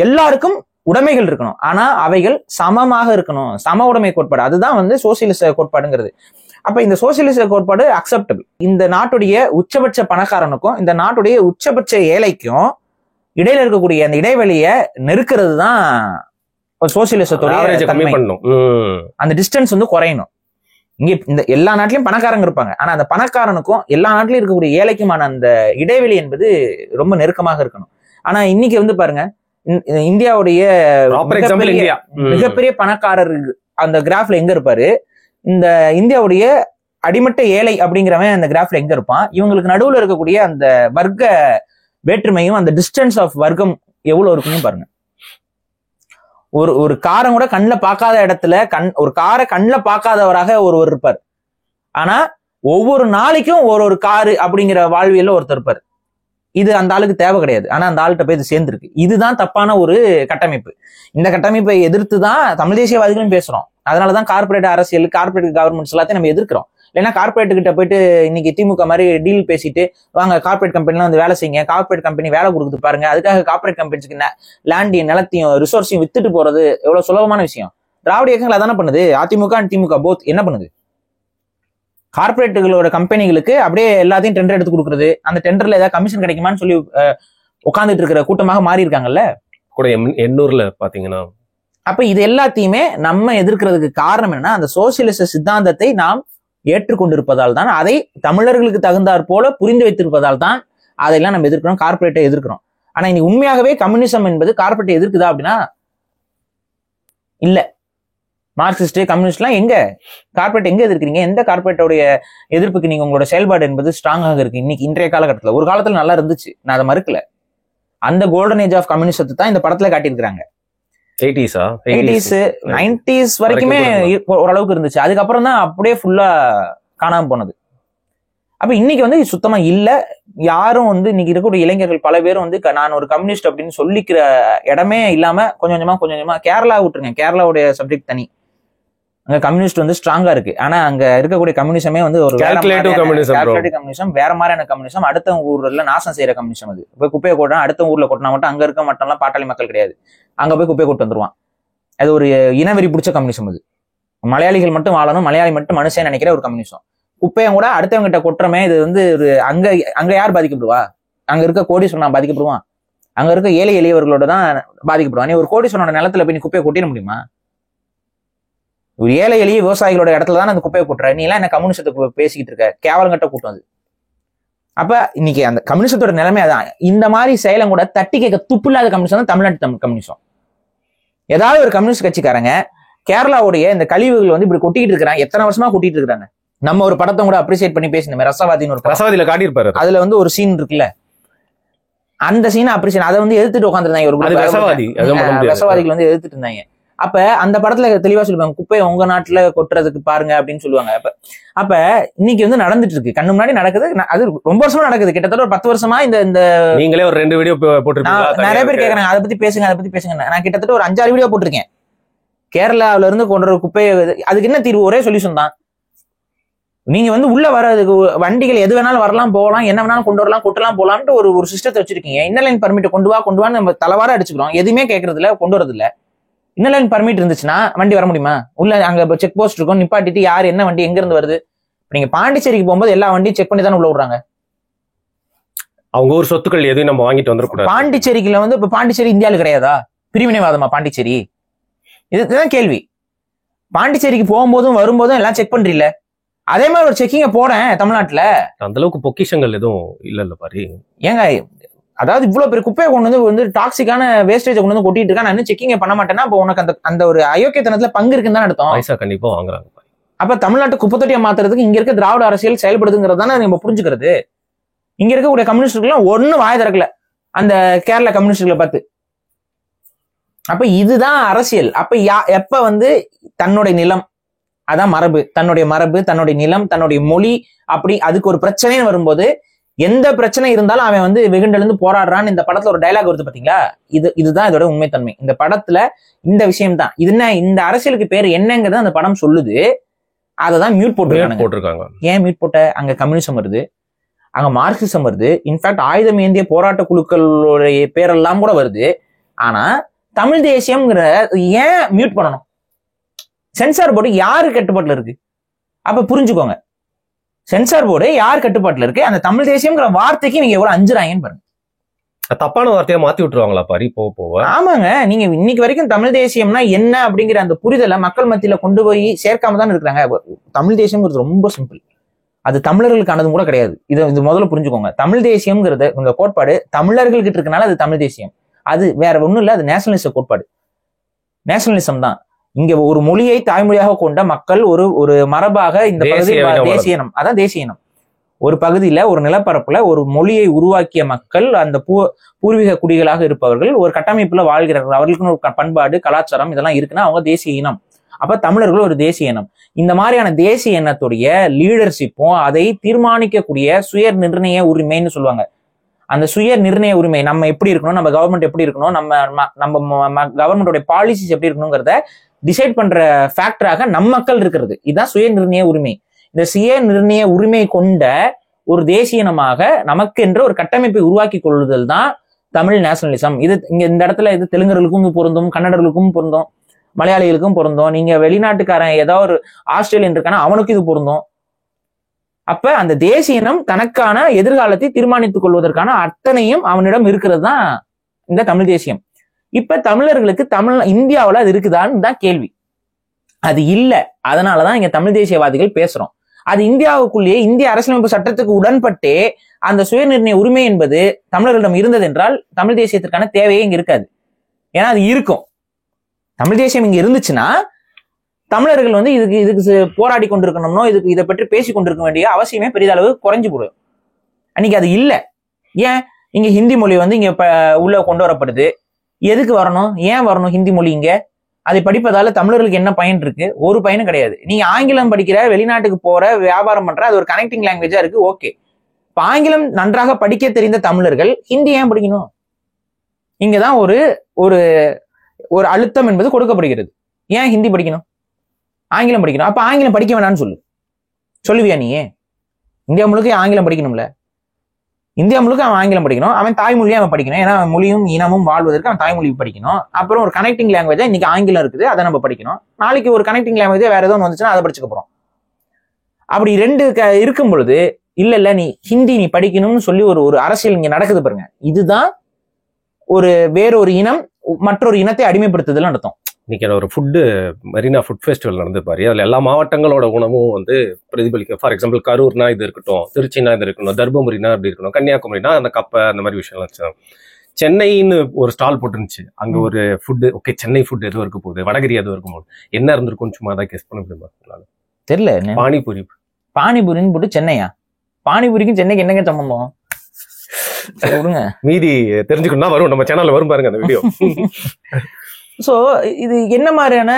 எல்லாருக்கும் உடைமைகள் இருக்கணும், ஆனா அவைகள் சமமாக இருக்கணும். சம உடைமை கோட்பாடு அதுதான் வந்து சோசியலிச கோட்பாடுங்கிறது. அப்ப இந்த சோசியலிச கோட்பாடு அக்செப்டபிள். இந்த நாட்டுடைய உச்சபட்ச பணக்காரனுக்கும் இந்த நாட்டுடைய உச்சபட்ச ஏழைக்கும் இடையில இருக்கக்கூடிய அந்த இடைவெளியை நெருக்கிறது தான் சோசியலிசத்தோட அந்த டிஸ்டன்ஸ் வந்து குறையணும். இங்க இந்த எல்லா நாட்டிலும் பணக்காரங்க இருப்பாங்க, ஆனா அந்த பணக்காரனுக்கும் எல்லா நாட்டிலும் இருக்கக்கூடிய ஏழைக்குமான அந்த இடைவெளி என்பது ரொம்ப நெருக்கமாக இருக்கணும். ஆனா இன்னைக்கு வந்து பாருங்க, இந்தியாவுடைய மிகப்பெரிய பணக்காரர் அந்த கிராஃப்ல எங்க இருப்பாரு, இந்த இந்தியாவுடைய அடிமட்ட ஏழை அப்படிங்கிறவன் அந்த கிராஃப்ல எங்க இருப்பான். இவங்களுக்கு நடுவுல இருக்கக்கூடிய அந்த வர்க்க வேற்றுமையும் அந்த டிஸ்டன்ஸ் ஆஃப் வர்க்கம் எவ்வளவு இருக்குன்னு பாருங்க. ஒரு காரம் கூட கண்ணில் பார்க்காத இடத்துல ஒரு காரை கண்ணில் பார்க்காதவராக ஒருவர் இருப்பார். ஆனா ஒவ்வொரு நாளைக்கும் ஒரு காரு அப்படிங்கிற வாழ்வியல்ல ஒருத்தர் இருப்பார். இது அந்த ஆளுக்கு தேவை கிடையாது, ஆனா அந்த ஆள்கிட்ட போய் இது சேர்ந்துருக்கு. இதுதான் தப்பான ஒரு கட்டமைப்பு. இந்த கட்டமைப்பை எதிர்த்து தான் தமிழ் தேசியவாதிகளும் பேசுறோம். அதனாலதான் கார்பரேட் அரசியல், கார்பரேட் கவர்மெண்ட்ஸ் எல்லாத்தையும் நம்ம எதிர்க்கிறோம். இல்லைன்னா கார்பரேட் கிட்ட போயிட்டு இன்னைக்கு திமுக மாதிரி டீல் பேசிட்டு வாங்க கார்பரேட் கம்பெனிலாம் வந்து வேலை செய்யுங்க, கார்பரேட் கம்பெனி வேலை கொடுக்குது பாருங்க, அதுக்காக கார்பரேட் கம்பெனிஸ்க்கு லேண்டையும் நிலத்தையும் ரிசோர்ஸையும் வித்துட்டு போறது எவ்வளவு சுலபமான விஷயம். திராவிட இயக்கங்கள் அதான பண்ணுது. அதிமுக அண்ட் திமுக போத் என்ன பண்ணுது, கார்பரேட்டுகளோட கம்பெனிகளுக்கு அப்படியே எல்லாத்தையும் டெண்டர் எடுத்து கொடுக்குறது, அந்த டெண்டர்ல ஏதாவது கமிஷன் கிடைக்குமான்னு சொல்லி உட்காந்துட்டு இருக்கிற கூட்டமாக மாறி இருக்காங்கல்ல கூட எண்ணூர்ல பாத்தீங்கன்னா. அப்ப இது எல்லாத்தையுமே நம்ம எதிர்க்கிறதுக்கு காரணம் என்னன்னா அந்த சோசியலிச சித்தாந்தத்தை நாம் ஏற்றுக்கொண்டிருப்பதால் தான், அதை தமிழர்களுக்கு தகுந்தாற் போல புரிந்து வைத்திருப்பதால் தான் அதையெல்லாம் நம்ம எதிர்க்கிறோம், கார்பரேட்டை எதிர்க்கிறோம். ஆனா இன்னைக்கு உண்மையாகவே கம்யூனிசம் என்பது கார்பரேட்டை எதிர்க்குதா அப்படின்னா இல்ல. மார்க்சிஸ்ட் கம்யூனிஸ்ட்லாம் எங்க கார்பரேட் எங்க எதிர்க்கிறீங்க? எந்த கார்பரேட்டோடைய எதிர்ப்புக்கு நீங்க உங்களோட செயல்பாடு என்பது ஸ்ட்ராங்காக இருக்கு இன்னைக்கு இன்றைய காலகட்டத்தில்? ஒரு காலத்துல நல்லா இருந்துச்சு, நான் அதை மறுக்கல. அந்த கோல்டன் ஏஜ் ஆஃப் கம்யூனிசத்தை தான் இந்த படத்துல காட்டியிருக்காங்க. 80s 90s வரைக்குமே ஓரளவுக்கு இருந்துச்சு. அதுக்கப்புறம் தான் அப்படியே ஃபுல்லா காணாம போனது. அப்ப இன்னைக்கு வந்து சுத்தமா இல்ல. யாரும் வந்து இன்னைக்கு இருக்கக்கூடிய இளைஞர்கள் பல பேரும் வந்து நான் ஒரு கம்யூனிஸ்ட் அப்படின்னு சொல்லிக்கிற இடமே இல்லாம கொஞ்சம் கொஞ்சமா கேரளா விட்டுருங்க. கேரளாவுடைய சப்ஜெக்ட் தனி. அங்க கம்யூனிஸ்ட் வந்து ஸ்ட்ராங்கா இருக்கு. ஆனா அங்க இருக்கக்கூடிய கம்யூனிசமே வந்து ஒரு கால்குலேட்டிவ் கம்யூனிசம், வேற மாதிரியான கம்யூனிசம். அடுத்த ஊர்ல நாசம் செய்யற கம்யூனிசம். அது போய் குப்பையை கொட்டினா அடுத்த ஊர்ல கொட்டினா மட்டும் அங்க இருக்க மட்டும்லாம் பாட்டாளி மக்கள் கிடையாது. அங்க போய் குப்பையை கொண்டு வந்துருவான். அது ஒரு இனவெறி பிடிச்ச கம்யூனிசம். அது மலையாளிகள் மட்டும் வாழணும், மலையாளி மட்டும் மனுஷன் நினைக்கிற ஒரு கம்யூனிசம். குப்பையும் கூட அடுத்தவங்க கிட்ட கொட்டுறமே, இது வந்து ஒரு அங்க யார் பாதிக்கப்படுவா? அங்க இருக்க கோடீஸ்வரன் பாதிக்கப்படுவான். அங்க இருக்க ஏழை எளியவர்களோட தான் பாதிக்கப்படுவான். நீ ஒரு கோடீஸ்வரனோட நிலத்துல போய் நீ குப்பையை கொட்டிட முடியுமா? ஒரு ஏழை எளிய விவசாயிகளோட இடத்துல தான் அந்த குப்பையை கொட்டுற. நீ எல்லாம் என்ன கம்யூனிசத்துக்கு பேசிக்கிட்டு இருக்க? கேவலம் கட்ட கூட்டம் அது. அப்ப இன்னைக்கு அந்த கம்யூனிசத்தோட நிலைமை அதான். இந்த மாதிரி செயலம் கூட தட்டி கேட்க துப்பு இல்லாத கம்யூனிசம் தான் தமிழ்நாட்டு கம்யூனிசம். ஏதாவது ஒரு கம்யூனிஸ்ட் கட்சிக்காரங்க கேரளாவுடைய இந்த கழிவுகள் வந்து இப்படி கொட்டிட்டு இருக்கிறாங்க, எத்தனை வருஷமா கொட்டிட்டு இருக்காங்க. நம்ம ஒரு படத்தை கூட அப்ரிசியேட் பண்ணி பேசணும், ரசவாதின்னு ஒரு ரசவாதியில காட்டியிருப்பாரு. அதுல வந்து ஒரு சீன் இருக்குல்ல, அந்த சீனை அப்ரிசியேட், அதை வந்து எதிர்த்துட்டு உட்காந்துருந்தாங்க ஒரு ரசவாதிகள் வந்து எதிர்த்துட்டு இருந்தாங்க. அப்ப அந்த படத்துல தெளிவா சொல்லுவாங்க, குப்பையை உங்க நாட்டுல கொட்டுறதுக்கு பாருங்க அப்படின்னு சொல்லுவாங்க. அப்ப இன்னைக்கு வந்து நடந்துட்டு இருக்கு, கண்ணு முன்னாடி நடக்குது. அது ரொம்ப வருஷமா நடக்குது, கிட்டத்தட்ட ஒரு 10 வருஷமா. இந்த நீங்களே ஒரு 2 வீடியோ போட்டிருக்கீங்க. நிறைய பேர் கேக்குறாங்க அதை பத்தி பேசுங்க, அதை பத்தி பேசுங்க. நான் கிட்டத்தட்ட ஒரு 5-6 வீடியோ போட்டிருக்கேன். கேரளாவில இருந்து கொண்டு குப்பையை, அதுக்கு என்ன தீர்வு? ஒரே சொல்யூஷன் தான். நீங்க வந்து உள்ள வர்றதுக்கு வண்டிகள் எது வேணாலும் வரலாம், போகலாம், என்ன வேணாலும் கொண்டு வரலாம், கொட்டலாம், போலாம்னு ஒரு சிஸ்டத்தை வச்சிருக்கீங்க. இன்னலைன் பர்மிட் கொண்டு வான்னு நம்ம தலைவார அடிச்சுக்கிறோம். எதுவுமே கேட்கறது இல்ல, கொண்டு வரது இல்ல. இன்னலைன் பர்மிட் இருந்துச்சுன்னா வண்டி வர முடியுமா? உள்ள அங்க செக் போஸ்ட் இருக்கும், நிப்பாட்டிட்டு யாரு என்ன வண்டி எங்க இருந்து வருது. நீங்க பாண்டிச்சேரிக்கு போகும்போது எல்லா வண்டியும் செக் பண்ணி தானே உள்ள விடுறாங்க. அவங்க ஒரு சொத்துக்கள் எதுவும் நம்ம வாங்கிட்டு வந்துடக்கூடாது. பாண்டிச்சேரிக்குள்ள வந்து இப்ப பாண்டிச்சேரி இந்தியாவில் கிடையாதா? பிரிவினைவாதமா பாண்டிச்சேரி? இதுதான் கேள்வி. பாண்டிச்சேரிக்கு போகும்போதும் வரும்போதும் எல்லாம் செக் பண்றீல்ல, அதே மாதிரி ஒரு செக்கிங்க போறேன் தமிழ்நாட்டுல. அந்த அளவுக்கு பொக்கிஷங்கள் எதுவும் இல்ல பாரு. ஏங்க, அதாவது இவ்வளவு பெரிய குப்பையை கொண்டு வந்து டாக்ஸிக்கான வேஸ்டேஜ் கொண்டு வந்து கொட்டிட்டு இருக்கா, நான் இன்னும் செக்கிங்க பண்ண மாட்டேன்னா அப்ப உனக்கு அந்த ஒரு அயோக்கியத்தனத்துல பங்கு இருக்குன்னு தான் அர்த்தம். பைசா கண்டிப்பா வாங்குறாங்க. அப்ப தமிழ்நாட்டு குப்பைத்தொட்டியை மாத்துறதுக்கு இங்க இருக்க திராவிட அரசியல் செயல்படுதுங்கிறது தானே நம்ம புரிஞ்சுக்கிறது. இங்க இருக்கக்கூடிய கம்யூனிஸ்டுகள் ஒன்னும் வாய திறக்கல அந்த கேரளா கம்யூனிஸ்டுகளை பார்த்து. அப்ப இதுதான் அரசியல். அப்ப எப்ப வந்து தன்னுடைய நிலம், அதான் மரபு, தன்னுடைய நிலம், தன்னுடைய மொழி, அப்படி அதுக்கு ஒரு பிரச்சனைன்னு வரும்போது, எந்த பிரச்சனை இருந்தாலும் அவன் வந்து வெகுண்டெழுந்து போராடுறான்னு இந்த படத்துல ஒரு டைலாக் வருது பாத்தீங்களா? இதுதான் இதோட உண்மைத்தன்மை. இந்த படத்துல இந்த விஷயம் தான். இது என்ன, இந்த அரசியலுக்கு பேர் என்னங்கிறது அந்த படம் சொல்லுது. அததான் மியூட் போட்டிருக்காங்க. ஏன் மியூட் போட்ட? அங்க கம்யூனிசம் வருது, அங்க மார்க்சிசம் வருது, இன்ஃபேக்ட் ஆயுதம் ஏந்திய போராட்ட குழுக்களுடைய பேரெல்லாம் கூட வருது. ஆனா தமிழ் தேசியம்ங்கிற ஏன் மியூட் பண்ணணும்? சென்சார் போர்டு யாரு கட்டுப்பாட்டுல இருக்கு? அப்ப புரிஞ்சுக்கோங்க, சென்சார் போர்டு யார் கட்டுப்பாட்டுல இருக்கு? அந்த தமிழ் தேசியம்ங்கிற வார்த்தைக்கு நீங்க எவ்வளவு அஞ்சுறாங்கன்னு பாருங்க. தப்பான வார்த்தையா மாத்தி விட்டுருவாங்களா பாரு போக? ஆமாங்க, நீங்க இன்னைக்கு வரைக்கும் தமிழ் தேசியம்னா என்ன அப்படிங்கிற அந்த புரிதலை மக்கள் மத்தியில கொண்டு போய் சேர்க்காம தான் இருக்கிறாங்க. தமிழ் தேசியம்ங்கிறது ரொம்ப சிம்பிள், அது தமிழர்களுக்கானதும் கூட கிடையாது. இது முதல்ல புரிஞ்சுக்கோங்க. தமிழ் தேசியம்ங்கிறது இந்த கோட்பாடு தமிழர்கள் கிட்ட இருக்கனால அது தமிழ் தேசியம். அது வேற ஒண்ணும் இல்ல, அது நேஷனலிச கோட்பாடு, நேஷனலிசம் தான். இங்க ஒரு மொழியை தாய்மொழியாக கொண்ட மக்கள் ஒரு மரபாக இந்த பகுதி தேசிய இனம், அதான் தேசிய இனம். ஒரு பகுதியில ஒரு நிலப்பரப்புல ஒரு மொழியை உருவாக்கிய மக்கள், அந்த பூர்வீக குடிகளாக இருப்பவர்கள் ஒரு கட்டமைப்புல வாழ்கிறார்கள். அவர்களுக்குன்னு ஒரு பண்பாடு, கலாச்சாரம் இதெல்லாம் இருக்குன்னா அவங்க தேசிய இனம். அப்ப தமிழர்கள் ஒரு தேசிய இனம். இந்த மாதிரியான தேசிய இனத்துடைய லீடர்ஷிப்பும் அதை தீர்மானிக்கக்கூடிய சுய நிர்ணய உரிமைன்னு சொல்லுவாங்க. அந்த சுய நிர்ணய உரிமை, நம்ம எப்படி இருக்கணும், நம்ம கவர்மெண்ட் எப்படி இருக்கணும், நம்ம கவர்மெண்டோட பாலிசிஸ் எப்படி இருக்கணுங்கிறத டிசைட் பண்ற ஃபேக்டராக நம் மக்கள் இருக்கிறது. இதுதான் சுய நிர்ணய உரிமை. இந்த சுய நிர்ணய உரிமை கொண்ட ஒரு தேசிய இனமாக நமக்கு என்ற ஒரு கட்டமைப்பை உருவாக்கி கொள்ளுதல் தான் தமிழ் நேஷனலிசம். இது இங்க இந்த இடத்துல இது தெலுங்கர்களுக்கும் பொருந்தும், கன்னடர்களுக்கும் பொருந்தும், மலையாளிகளுக்கும் பொருந்தும். நீங்க வெளிநாட்டுக்காரன் ஏதாவது ஒரு ஆஸ்திரேலியன் இருக்கானா அவனுக்கு இது பொருந்தும். அப்ப அந்த தேசிய இனம் தனக்கான எதிர்காலத்தை தீர்மானித்துக் கொள்வதற்கான அத்தனையும் அவனிடம் இருக்கிறது தான் இந்த தமிழ் தேசியம். இப்ப தமிழர்களுக்கு இந்தியாவில் அது இருக்குதான்னு தான் கேள்வி. அது இல்ல, அதனாலதான் இங்க தமிழ் தேசியவாதிகள் பேசுறோம். அது இந்தியாவுக்குள்ளேயே இந்திய அரசியலமைப்பு சட்டத்துக்கு உடன்பட்டே அந்த சுயநிர்ணய உரிமை என்பது தமிழர்களிடம் இருந்தது என்றால் தமிழ் தேசியத்திற்கான தேவையே இங்க இருக்காது. ஏன்னா அது இருக்கும். தமிழ் தேசியம் இங்க இருந்துச்சுன்னா தமிழர்கள் வந்து இதுக்கு போராடி கொண்டிருக்கணும்னோ இதை பற்றி பேசி கொண்டிருக்க வேண்டிய அவசியமே பெரிதளவு குறைஞ்சு போடும். அன்னைக்கு அது இல்லை. ஏன் இங்க ஹிந்தி மொழி வந்து இங்க உள்ள கொண்டு வரப்படுது. எதுக்கு வரணும்? ஏன் வரணும் ஹிந்தி மொழி இங்க? அதை படிப்பதால தமிழர்களுக்கு என்ன பயன் இருக்கு? ஒரு பயனும் கிடையாது. நீங்க ஆங்கிலம் படிக்கிற, வெளிநாட்டுக்கு போற, வியாபாரம் பண்ற, அது ஒரு கனெக்டிங் லாங்குவேஜா இருக்கு, ஓகே. இப்ப ஆங்கிலம் நன்றாக படிக்க தெரிந்த தமிழர்கள் ஹிந்தி ஏன் படிக்கணும்? இங்கதான் ஒரு ஒரு ஒரு அழுத்தம் என்பது கொடுக்கப்படுகிறது. ஏன் ஹிந்தி படிக்கணும், ஆங்கிலம் படிக்கணும்? அப்ப ஆங்கிலம் படிக்க வேணாம்னு சொல்லுவியா நீ? இந்தியா முழுக்க ஆங்கிலம் படிக்கணும்ல. இந்தியா முழுக்க அவன் ஆங்கிலம் படிக்கணும், அவன் தாய்மொழியை அவன் படிக்கணும். ஏன்னா அவன் மொழியும் இனமும் வாழ்வதற்கு அவன் தாய்மொழி படிக்கணும். அப்புறம் ஒரு கனெக்டிங் லாங்குவேஜா இன்னைக்கு ஆங்கிலம் இருக்குது, அதை நம்ம படிக்கணும். நாளைக்கு ஒரு கனெக்டிங் லாங்குவேஜா வேற ஏதோ ஒன்று வந்துச்சுன்னா அதை படிச்சுக்க போறோம். அப்படி ரெண்டு இருக்கும் பொழுது இல்ல நீ ஹிந்தி நீ படிக்கணும்னு சொல்லி ஒரு அரசியல் இங்க நடக்குது பாருங்க. இதுதான் வேறொரு இனம் மற்றொரு இனத்தை அடிமைப்படுத்துதல் நடத்தும். இன்னைக்கு ஒரு மெரினா ஃபுட் ஃபெஸ்டிவல் நடந்து பாரு. அதுல எல்லா மாவட்டங்களோட உணவும் வந்து பிரதிபலிக்க. ஃபார் எக்ஸாம்பிள் கரூர்னா இது இருக்கட்டும், திருச்சினா இது இருக்கணும், தர்மபுரினா அப்படி இருக்கணும், கன்னியாகுமரினா அந்த கப்பை அந்த மாதிரி விஷயம்லாம். சென்னைன்னு ஒரு ஸ்டால் போட்டுருந்துச்சு. அங்க ஒரு ஃபுட்டு, ஓகே சென்னை ஃபுட் எதுவும் இருக்க போகுது, வடகரி எதுவும் இருக்கும் போது என்ன இருந்திருக்கும் சும்மா தான் கெஸ் பண்ண முடியுமா? தெரியல. பானிபூரின்னு போட்டு சென்னையா? பானிபூரிக்கும் சென்னைக்கு என்னங்க சம்பந்தம்? மீதி தெரிஞ்சுக்கணும்னா வரும், நம்ம சேனல்ல வரும் பாருங்க அந்த வீடியோ. சோ இது என்ன மாதிரியான,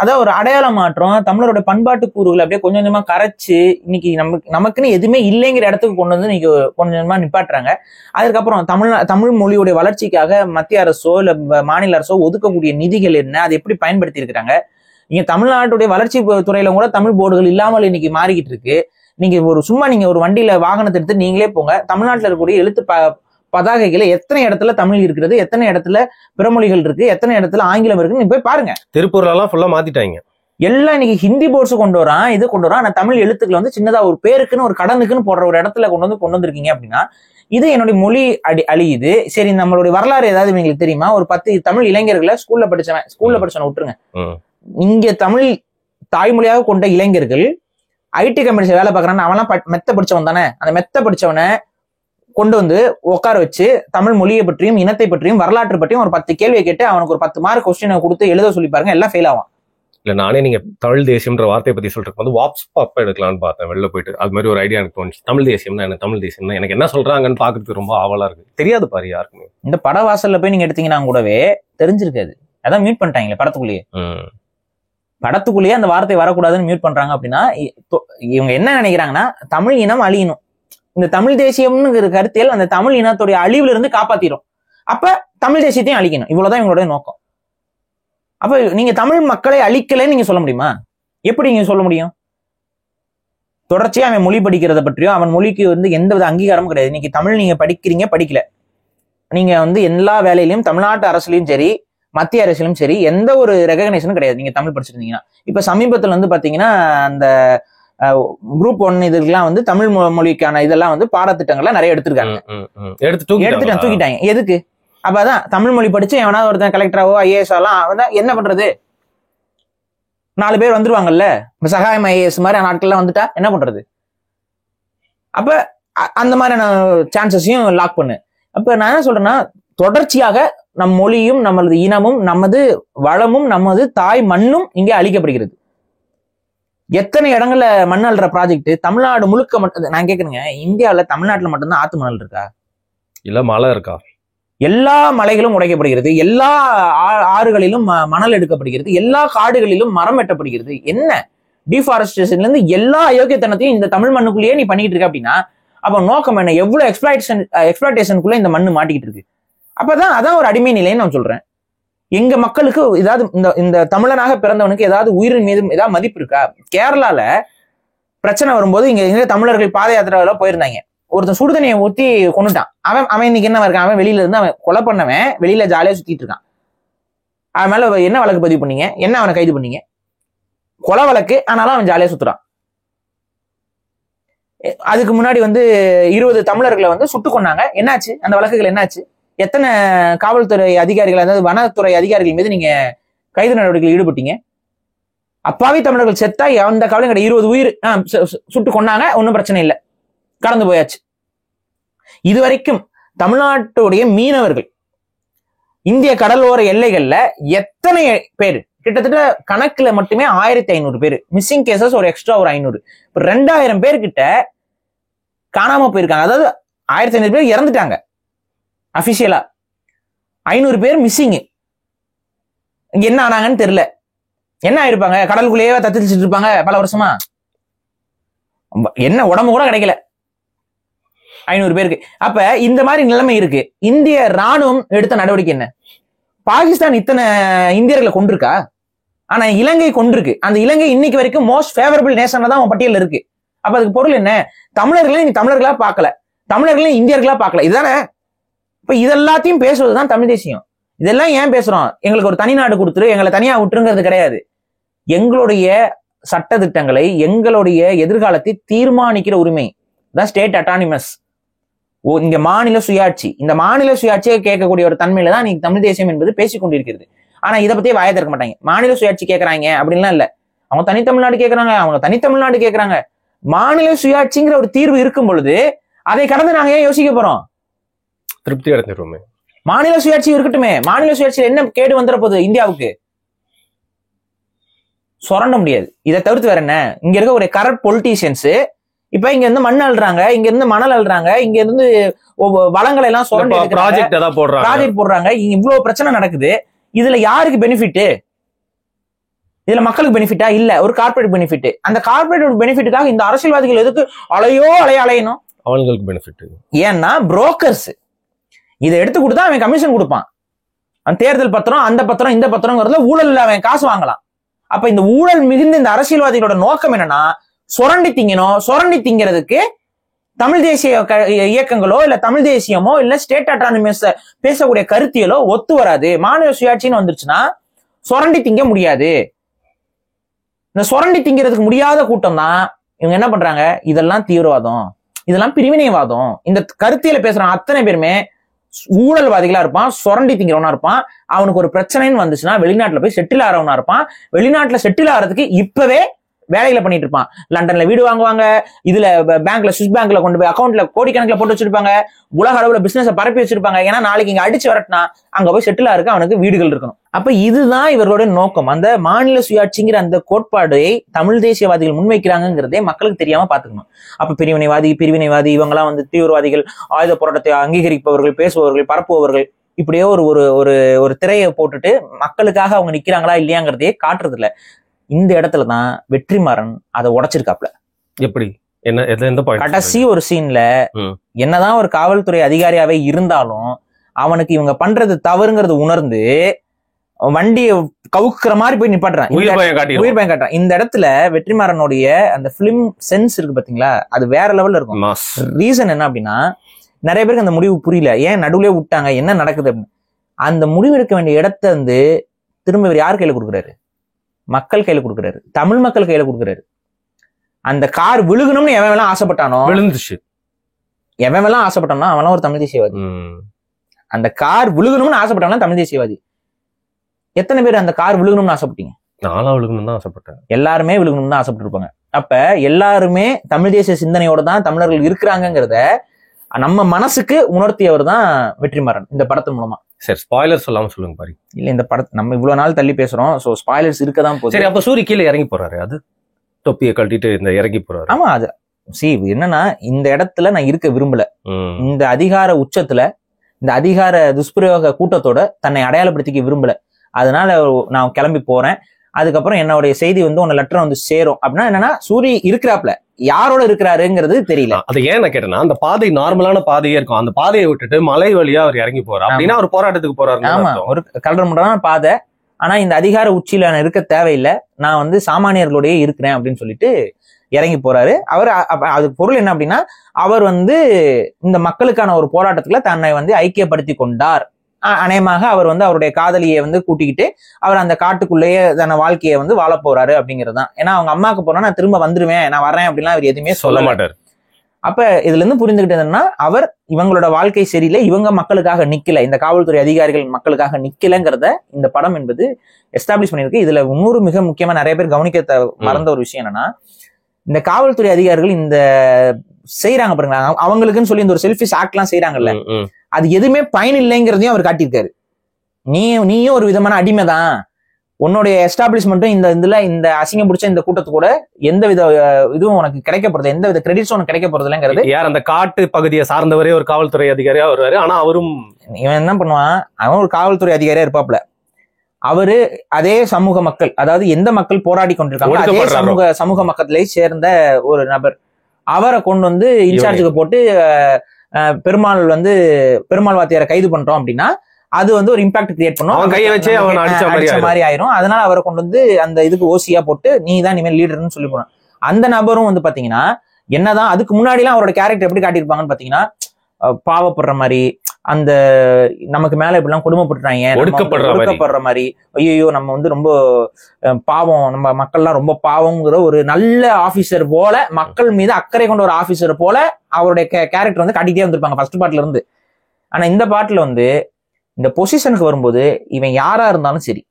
அதாவது ஒரு அடையாள மாற்றம், தமிழரோட பண்பாட்டு கூறுகளை அப்படியே கொஞ்சம் கொஞ்சமா கரைச்சு இன்னைக்கு நமக்குன்னு எதுவுமே இல்லைங்கிற இடத்துக்கு கொண்டு வந்து இன்னைக்கு கொஞ்சம் கொஞ்சமா நிப்பாட்டுறாங்க. அதுக்கப்புறம் தமிழ் மொழியுடைய வளர்ச்சிக்காக மத்திய அரசோ இல்ல மாநில அரசோ ஒதுக்கக்கூடிய நிதிகள் என்ன, அதை எப்படி பயன்படுத்தி இருக்கிறாங்க. இங்க தமிழ்நாட்டுடைய வளர்ச்சி துறையில கூட தமிழ் போர்டுகள் இல்லாமல் இன்னைக்கு மாறிக்கிட்டு இருக்கு. நீங்க நீங்க ஒரு வண்டியில வாகனத்தை எடுத்து நீங்களே போங்க, தமிழ்நாட்டில் இருக்கக்கூடிய எழுத்து பதாகைகளை எத்தனை இடத்துல தமிழ் இருக்கிறது, எத்தனை இடத்துல பிறமொழிகள் இருக்கு, எத்தனை இடத்துல ஆங்கிலம் இருக்குன்னு நீங்க போய் பாருங்க. திருப்பூர்லாம் ஃபுல்லா மாத்திட்டாங்க. எல்லாம் இன்னைக்கு ஹிந்தி போர்ட்ஸ் கொண்டு வரான். ஆனா தமிழ் எழுத்துக்களை வந்து சின்னதா ஒரு பேருக்குன்னு ஒரு கடனுக்குன்னு போடுற ஒரு இடத்துல கொண்டு வந்திருக்கீங்க அப்படின்னா இது என்னுடைய மொழி அழியுது. சரி, நம்மளுடைய வரலாறு ஏதாவது உங்களுக்கு தெரியுமா? ஒரு 10 தமிழ் இளைஞர்களை ஸ்கூல்ல படிச்சவனை விட்டுருங்க. இங்க தமிழ் தாய்மொழியாக கொண்ட இளைஞர்கள் ஐடி கம்பெனிஸ் வேலை பார்க்கறான்னு அவன்லாம் மெத்த படிச்சவன் தானே. அந்த மெத்த படிச்சவனை கொண்டு வந்து உட்கார வச்சு தமிழ் மொழியை பற்றியும் இனத்தை பற்றியும் வரலாற்று பற்றியும் ஒரு 10 கேள்வியை கேட்டு அவனுக்கு ஒரு 10 மார்க் கொஸ்டினை கொடுத்து எழுத சொல்லி பாருங்க, எல்லாம் ஃபெயில் ஆகும். இல்ல நானே நீங்க தமிழ் தேசியம்ன்ற வார்த்தையை பத்தி சொல்றதுக்கு வந்து வாப்ஸ் பாப்பா எடுக்கலாம்னு பார்த்தேன் வெளில போயிட்டு. அது மாதிரி ஒரு ஐடியா எனக்கு தோணுச்சு. தமிழ் தேசியம்னா எனக்கு என்ன சொல்றாங்கன்னு பாக்குறதுக்கு ரொம்ப ஆவலா இருக்கு. தெரியாது பாரு யாருக்குமே. இந்த பட வாசல்ல போய் நீங்க எடுத்தீங்கன்னா கூடவே தெரிஞ்சிருக்காது. அதான் மியூட் பண்ணிட்டாங்களே படத்துக்குள்ளேயே அந்த வார்த்தை வரக்கூடாதுன்னு மியூட் பண்றாங்க. அப்படின்னா இவங்க என்ன நினைக்கிறாங்கன்னா தமிழ் இனம் அழியணும், இந்த தமிழ் தேசியம்னு கருத்தியல் அந்த தமிழ் இனத்துடைய அழிவுல இருந்து காப்பாத்திரும். அப்ப தமிழ் தேசியத்தையும் அழிக்கணும், இவ்வளவுதான் இவங்களுடைய நோக்கம். அப்ப நீங்க தமிழ் மக்களை அழிக்கலன்னு நீங்க சொல்ல முடியுமா? எப்படி நீங்க சொல்ல முடியும்? தொடர்ச்சியா அவன் மொழி படிக்கிறத பற்றியோ அவன் மொழிக்கு வந்து எந்த வித அங்கீகாரமும் கிடையாது. இன்னைக்கு தமிழ் நீங்க படிக்கல, நீங்க வந்து எல்லா வேலையிலும் தமிழ்நாட்டு அரசுலயும் சரி மத்திய அரசியலும் சரி எந்த ஒரு ரெகக்னேஷனும் கிடையாது நீங்க தமிழ் படிச்சிருந்தீங்கன்னா. இப்ப சமீபத்துல வந்து பாத்தீங்கன்னா அந்த குரூப் 1 இதுக்கெல்லாம் வந்து தமிழ் மொழிக்கான இதெல்லாம் வந்து பாடத்திட்டங்கள்லாம் நிறைய எடுத்திருக்காங்க. தூக்கிட்டாங்க. எதுக்கு? அப்ப அதான் தமிழ் மொழி படிச்சு எவனாவது ஒருத்தன் கலெக்டராவோ ஐஏஎஸ் எல்லாம் என்ன பண்றது? 4 பேர் வந்துருவாங்கல்ல, இப்ப சகாயம் ஐஏஎஸ் மாதிரி நாட்கள்லாம் வந்துட்டா என்ன பண்றது? அப்ப அந்த மாதிரியான சான்சஸையும் லாக் பண்ணு. அப்ப நான் என்ன சொல்றேன்னா, தொடர்ச்சியாக நம் மொழியும் நமது இனமும் நமது வளமும் நமது தாய் மண்ணும் இங்கே அழிக்கப்படுகிறது. எத்தனை இடங்கள்ல மண் அள்ளுற ப்ராஜெக்ட் தமிழ்நாடு முழுக்க மட்டும். நான் கேக்குறேங்க, இந்தியாவில தமிழ்நாட்டுல மட்டும்தான் ஆத்து மணல் இருக்கா? இல்ல மலை இருக்கா? எல்லா மலைகளும் உடைக்கப்படுகிறது, எல்லா ஆறுகளிலும் மணல் எடுக்கப்படுகிறது, எல்லா காடுகளிலும் மரம் வெட்டப்படுகிறது. என்ன டிஃபாரஸ்டேஷன்ல இருந்து எல்லா அயோக்கியத்தனத்தையும் இந்த தமிழ் மண்ணுக்குள்ளேயே நீ பண்ணிட்டு இருக்க அப்படின்னா அப்ப நோக்கம் என்ன? எவ்வளவு எக்ஸ்பிளாய்டேஷனுக்குள்ள இந்த மண்ணு மாட்டிக்கிட்டு இருக்கு. அதான் ஒரு அடிமை நிலைன்னு நான் சொல்றேன். எங்க மக்களுக்கு ஏதாவது இந்த தமிழனாக பிறந்தவனுக்கு ஏதாவது உயிரின் மீது ஏதாவது மதிப்பு இருக்கா? கேரளால பிரச்சனை வரும்போது இங்க தமிழர்கள் பாத யாத்திரை போயிருந்தாங்க. ஒருத்தன் சுடுதண்ணியை ஊத்தி கொண்டுட்டான். அவன் இன்னைக்கு என்ன இருக்கான்? அவன் வெளியில இருந்து அவன் கொலை பண்ணவன் வெளியில ஜாலியா சுத்திட்டு இருக்கான். அவன் மேல என்ன வழக்கு பதிவு பண்ணீங்க? என்ன அவனை கைது பண்ணீங்க? கொலை வழக்கு. ஆனாலும் அவன் ஜாலியா சுத்துறான். அதுக்கு முன்னாடி வந்து 20 தமிழர்களை வந்து சுட்டு கொண்டாங்க. என்னாச்சு? அந்த வழக்குகள் என்னாச்சு? எத்தனை காவல்துறை அதிகாரிகள், அதாவது வனத்துறை அதிகாரிகள் மீது நீங்க கைது நடவடிக்கையில் ஈடுபட்டீங்க? அப்பாவி தமிழர்கள் செத்தா எந்த கவலையும் கிடையாது. 20 உயிர் சுட்டு கொண்டாங்க, ஒன்றும் பிரச்சனை இல்லை, கடந்து போயாச்சு. இதுவரைக்கும் தமிழ்நாட்டுடைய மீனவர்கள் இந்திய கடலோர எல்லைகள்ல எத்தனை பேர், கிட்டத்தட்ட கணக்குல மட்டுமே 1500 பேர் மிஸ்ஸிங் கேசஸ், ஒரு எக்ஸ்ட்ரா ஒரு 500, இப்போ 2000 பேர்கிட்ட காணாம போயிருக்காங்க. அதாவது 1500 பேர் இறந்துட்டாங்க அபிஷியலா, 500 பேர் மிஸ்ஸிங். இங்க என்ன ஆனாங்கன்னு தெரியல. என்ன ஆயிருப்பாங்க? கடலுக்குள்ளேயே தத்தளிச்சுட்டு இருப்பாங்க பல வருஷமா, என்ன உடம்பு கூட கிடைக்கல 500 பேருக்கு. அப்ப இந்த மாதிரி நிலைமை இருக்கு. இந்திய ராணுவம் எடுத்த நடவடிக்கை என்ன? பாகிஸ்தான் இத்தனை இந்தியர்களை கொண்டிருக்கா? ஆனா இலங்கை கொண்டிருக்கு. அந்த இலங்கை இன்னைக்கு வரைக்கும் மோஸ்ட் ஃபேவரபிள் நேஷன்ல தான் பட்டியல் இருக்கு. அப்ப அதுக்கு பொருள் என்ன? தமிழர்களை நீங்க தமிழர்களா பார்க்கல, தமிழர்களை இந்தியர்களா பார்க்கல, இதுதானே. இப்ப இதெல்லாத்தையும் பேசுவதுதான் தமிழ் தேசியம். இதெல்லாம் ஏன் பேசுறோம்? எங்களுக்கு ஒரு தனி நாடு கொடுத்துரு, எங்களை தனியா விட்டுருங்கிறது கிடையாது. எங்களுடைய சட்ட திட்டங்களை, எங்களுடைய எதிர்காலத்தை தீர்மானிக்கிற உரிமை தான் ஸ்டேட் அட்டானமஸ். இங்க மாநில சுயாட்சி, இந்த மாநில சுயாட்சியை கேட்கக்கூடிய ஒரு தன்மையில தான் நீங்க தமிழ் தேசியம் என்பது பேசிக் கொண்டிருக்கிறது. ஆனா இதை பத்தியே வாய திறக்க மாட்டாங்க. மாநில சுயாட்சி கேட்கறாங்க அப்படின்லாம் இல்ல, அவங்க தனித்தமிழ்நாடு கேட்கறாங்க, அவங்க தனித்தமிழ்நாடு கேட்கறாங்க. மாநில சுயாட்சிங்கிற ஒரு தீர்வு இருக்கும் பொழுது அதை கடந்து நாங்க ஏன் யோசிக்க போறோம்? திருப்தி அடைஞ்சிருவோமே. மாநில சுயாட்சி இருக்கட்டுமே. மாநில சுயாட்சியில் என்ன கேடு வந்துட போகுது இந்தியாவுக்கு? சொரண்ட முடியாது. இதை தவிர்த்து வேற என்ன? இங்க இருக்க ஒரு கரப்ட் பொலிட்டீஷியன்ஸ் இப்ப இங்க இருந்து மண் அள்ளுறாங்க, இங்க இருந்து மணல் அள்ளுறாங்க, இங்க இருந்து வளங்களை எல்லாம் சுரண்டி ப்ராஜெக்ட் போடுறாங்க. இங்க இவ்வளவு பிரச்சனை நடக்குது. இதுல யாருக்கு பெனிஃபிட்? இதுல மக்களுக்கு பெனிஃபிட்டா? இல்ல, ஒரு கார்பரேட் பெனிஃபிட். அந்த கார்பரேட் பெனிஃபிட்டுக்காக இந்த அரசியல்வாதிகள் எதுக்கு அலையணும்? அவங்களுக்கு பெனிஃபிட். ஏன்னா புரோக்கர்ஸ் இதை எடுத்து கொடுத்தா அவன் கமிஷன் கொடுப்பான். அந்த தேர்தல் பத்திரம், அந்த பத்திரம், இந்த பத்திரம்ங்கிறதுல ஊழல் அவன் காசு வாங்கலாம். அப்ப இந்த ஊழல் மிகுந்த இந்த அரசியல்வாதிகளோட நோக்கம் என்னன்னா சுரண்டி திங்கணும். சுரண்டி திங்கிறதுக்கு தமிழ் தேசிய இயக்கங்களோ இல்ல தமிழ் தேசியமோ இல்ல ஸ்டேட் அட்டானமஸ் பேசக்கூடிய கருத்தியலோ ஒத்து வராது. மாநில சுயாட்சின்னு வந்துருச்சுன்னா சுரண்டி திங்க முடியாது. இந்த சுரண்டி திங்கிறதுக்கு முடியாத கூட்டம் தான் இவங்க என்ன பண்றாங்க, இதெல்லாம் தீவிரவாதம், இதெல்லாம் பிரிவினைவாதம். இந்த கருத்தியல பேசுறான் அத்தனை பேருமே ஊழல்வாதிகளா இருப்பான், சுரண்டி திங்கிறவனா இருப்பான். அவனுக்கு ஒரு பிரச்சனைன்னு வந்துச்சுன்னா வெளிநாட்டுல போய் செட்டில் ஆறவனா இருப்பான். வெளிநாட்டுல செட்டில் ஆறதுக்கு இப்பவே வேலைகளை பண்ணிட்டு இருப்பான். லண்டன்ல வீடு வாங்குவாங்க, இதுல பேங்க்ல சுவிஸ் பேங்க்ல கொண்டு போய் அக்கௌண்ட்ல கோடிக்கணக்கில் போட்டு வச்சிருப்பாங்க, உலக அளவுல பிசினஸ் பரப்பி வச்சிருப்பாங்க. ஏன்னா நாளைக்கு இங்க அடிச்சு வரட்டினா அங்க போய் செட்டில் ஆருக்கு அவனுக்கு வீடுகள் இருக்கணும். அப்ப இதுதான் இவர்களுடைய நோக்கம். அந்த மாநில சுயாட்சிங்கிற அந்த கோட்பாடை தமிழ் தேசியவாதிகள் முன்வைக்கிறாங்கிறதே மக்களுக்கு தெரியாம பாத்துக்கணும். அப்ப பிரிவினைவாதி இவங்கெல்லாம் தீவிரவாதிகள், ஆயுத போராட்டத்தை அங்கீகரிப்பவர்கள், பேசுபவர்கள், பரப்புபவர்கள், இப்படியே ஒரு திரையை போட்டுட்டு மக்களுக்காக அவங்க நிக்கிறாங்களா இல்லையாங்கிறதையே காட்டுறது இல்ல. இந்த இடத்துலதான் வெற்றிமாறன் அதை உடைச்சிருக்காப்ல. எப்படி? என்ன கடைசி ஒரு சீன்ல என்னதான் ஒரு காவல்துறை அதிகாரியாவே இருந்தாலும் அவனுக்கு இவங்க பண்றது தவறுங்கிறது உணர்ந்து வண்டியை கவுக்குற மாதிரி போய் நிப்பாட்டுறான், உயிர் பயம் காட்டுறான். இந்த இடத்துல வெற்றிமாறனுடைய அந்த பிலிம் சென்ஸ் இருக்கு பாத்தீங்களா, அது வேற லெவல்ல இருக்கும். ரீசன் என்ன அப்படின்னா, நிறைய பேருக்கு அந்த முடிவு புரியல, ஏன் நடுவுலயே விட்டாங்க, என்ன நடக்குது அப்படின்னு. அந்த முடிவு எடுக்க வேண்டிய இடத்த திரும்ப இவர் யார் கையில கொடுக்குறாரு? மக்கள் கையில கொடுக்குறாரு, தமிழ் மக்கள் கையில கொடுக்குறாரு. அந்த கார் விழுகணும்னு எவன் ஆசைப்பட்டானோ விழுந்துச்சு. எவன் ஆசைப்பட்டானோ அவன் ஒரு தமிழ் தேசியவாதி. அந்த கார் விழுகணும்னு ஆசைப்பட்டானா தமிழ் தேசியவாதி. எத்தனை பேர் அந்த கார் விழுகணும்னு ஆசைப்பட்டீங்க? நானும் விழுகணும்னு தான் ஆசைப்பட்டேன். எல்லாருமே விழுகணும்னு தான் ஆசைப்பட்டு இருப்பாங்க. அப்ப எல்லாருமே தமிழ் தேசிய சிந்தனையோட தான் தமிழர்கள் இருக்கிறாங்கிறத நம்ம மனசுக்கு உணர்த்தியவர் தான் வெற்றிமாறன் இந்த படத்தின் மூலமா. சரி, ஸ்பாய்லர் சொல்லாம சொல்லுங்க பாரு. இல்ல, இந்த படத்தை நம்ம இவ்வளவு நாள் தள்ளி பேசுறோம், சோ ஸ்பாய்லர்ஸ் இருக்கதான் போகுது. சரி, அப்ப சூரிய கீழே இறங்கி போறாரு, அது தொப்பியை கழட்டிட்டு இந்த இறங்கி போறாரு. ஆமா, அது என்னன்னா இந்த இடத்துல நான் இருக்க விரும்பல. இந்த அதிகார உச்சத்துல, இந்த அதிகார துஷ்பிரயோக கூட்டத்தோட தன்னை அடையாளப்படுத்திக்க விரும்பல. அதனால நான் கிளம்பி போறேன். அதுக்கப்புறம் என்னுடைய செய்தி உன்ன லெட்டர் சேரும் அப்படின்னா என்னன்னா, சூரி இருக்கிறாப்ல, யாரோட இருக்கிறாருங்கிறது தெரியல. அது ஏன் நான் கேட்டேன்னா, அந்த பாதை நார்மலான பாதையே இருக்கும், அந்த பாதையை விட்டுட்டு மலை வழியா அவர் இறங்கி போறாரு அப்படின்னா அவர் போராட்டத்துக்கு போறாரு. ஆமா, ஒரு கலரமுடான பாதை. ஆனா இந்த அதிகார உச்சியில நான் இருக்க தேவையில்லை, நான் சாமானியர்களோடய இருக்கிறேன் அப்படின்னு சொல்லிட்டு இறங்கி போறாரு. அவர் அது பொருள் என்ன அப்படின்னா, அவர் இந்த மக்களுக்கான ஒரு போராட்டத்துல தன்னை ஐக்கியப்படுத்தி கொண்டார். அநேகமாக அவர் அவருடைய காதலியை கூட்டிக்கிட்டு அவர் அந்த காட்டுக்குள்ளேயே தன்னை வாழ்க்கையை வாழ போறாரு அப்படிங்கிறது தான். ஏன்னா அவங்க அம்மாவுக்கு போனா நான் திரும்ப வந்துருவேன், நான் வரேன் அப்படின்லாம் அவர் எதுவுமே சொல்ல மாட்டார். அப்ப இதுல இருந்து புரிந்துகிட்டதுன்னா, அவர் இவங்களோட வாழ்க்கை சரியில்லை, இவங்க மக்களுக்காக நிக்கல, இந்த காவல்துறை அதிகாரிகள் மக்களுக்காக நிக்கலங்கிறத இந்த படம் என்பது எஸ்டாப்ளிஷ் பண்ணிருக்கு. இதுல இன்னொரு மிக முக்கியமா நிறைய பேர் கவனிக்க மறந்த ஒரு விஷயம் என்னன்னா, இந்த காவல்துறை அதிகாரிகள் இந்த செய்யறாங்க பாருங்க, அவங்களுக்குன்னு சொல்லி இந்த ஒரு செல்ஃபிஷ் ஆக்ட் எல்லாம் செய்யறாங்கல்ல, அது எதுவுமே பயன் இல்லைங்கிறதையும் அவர் காட்டியிருக்காரு. நீயும் ஒரு விதமான அடிமைதான், உன்னுடைய எஸ்டாப்ளிஷ்மெண்ட்டும் இந்த அசிங்கம் பிடிச்ச இந்த கூட்டத்து கூட எந்த வித இதுவும் உனக்கு கிடைக்க போறது, எந்த வித கிரெடிட்ஸ் உனக்கு கிடைக்க போறது இல்லைங்கிறது. யார் அந்த காட்டு பகுதியை சார்ந்தவரே ஒரு காவல்துறை அதிகாரியா வருவாரு. ஆனா அவரும் இவன் என்ன பண்ணுவான், அவன் ஒரு காவல்துறை அதிகாரியா இருப்பாப்ல, அவரு அதே சமூக மக்கள், அதாவது எந்த மக்கள் போராடி கொண்டிருக்காங்க அதே சமூக மக்களே சேர்ந்த ஒரு நபர், அவரை கொண்டு வந்து இன்சார்ஜுக்கு போட்டு பெருமாள் வாத்தியாரை கைது பண்றோம் அப்படின்னா அது வந்து ஒரு இம்பாக்ட் கிரியேட் பண்ணும், அவன் கையை வச்சு அவன் அடிச்ச மாதிரி ஆயிரும். அதனால அவரை கொண்டு வந்து அந்த இதுக்கு ஓசியா போட்டு நீ தான் இனிமேல் லீடர்னு சொல்லி போறான். அந்த நபரும் வந்து பாத்தீங்கன்னா என்னதான் அதுக்கு முன்னாடி எல்லாம் அவரோட கேரக்டர் எப்படி காட்டியிருப்பாங்கன்னு பாத்தீங்கன்னா, பாவப்படுற மாதிரி, அந்த நமக்கு மேல இப்படிலாம் கொடுமைப்பட்டுறாங்க, ஒடுக்கப்படுற மாதிரி, ஐயோ நம்ம வந்து ரொம்ப பாவம், நம்ம மக்கள்லாம் ரொம்ப பாவம்ங்கிற ஒரு நல்ல ஆபீசர் போல, மக்கள் மீது அக்கறை கொண்ட ஒரு ஆபீசர் போல அவருடைய கேரக்டர் வந்து காட்டிட்டே வந்திருப்பாங்க ஃபர்ஸ்ட் பார்ட்ல இருந்து. ஆனா இந்த பாட்டுல வந்து இந்த பொசிஷனுக்கு வரும்போது இவன் யாரா இருந்தாலும் சரி,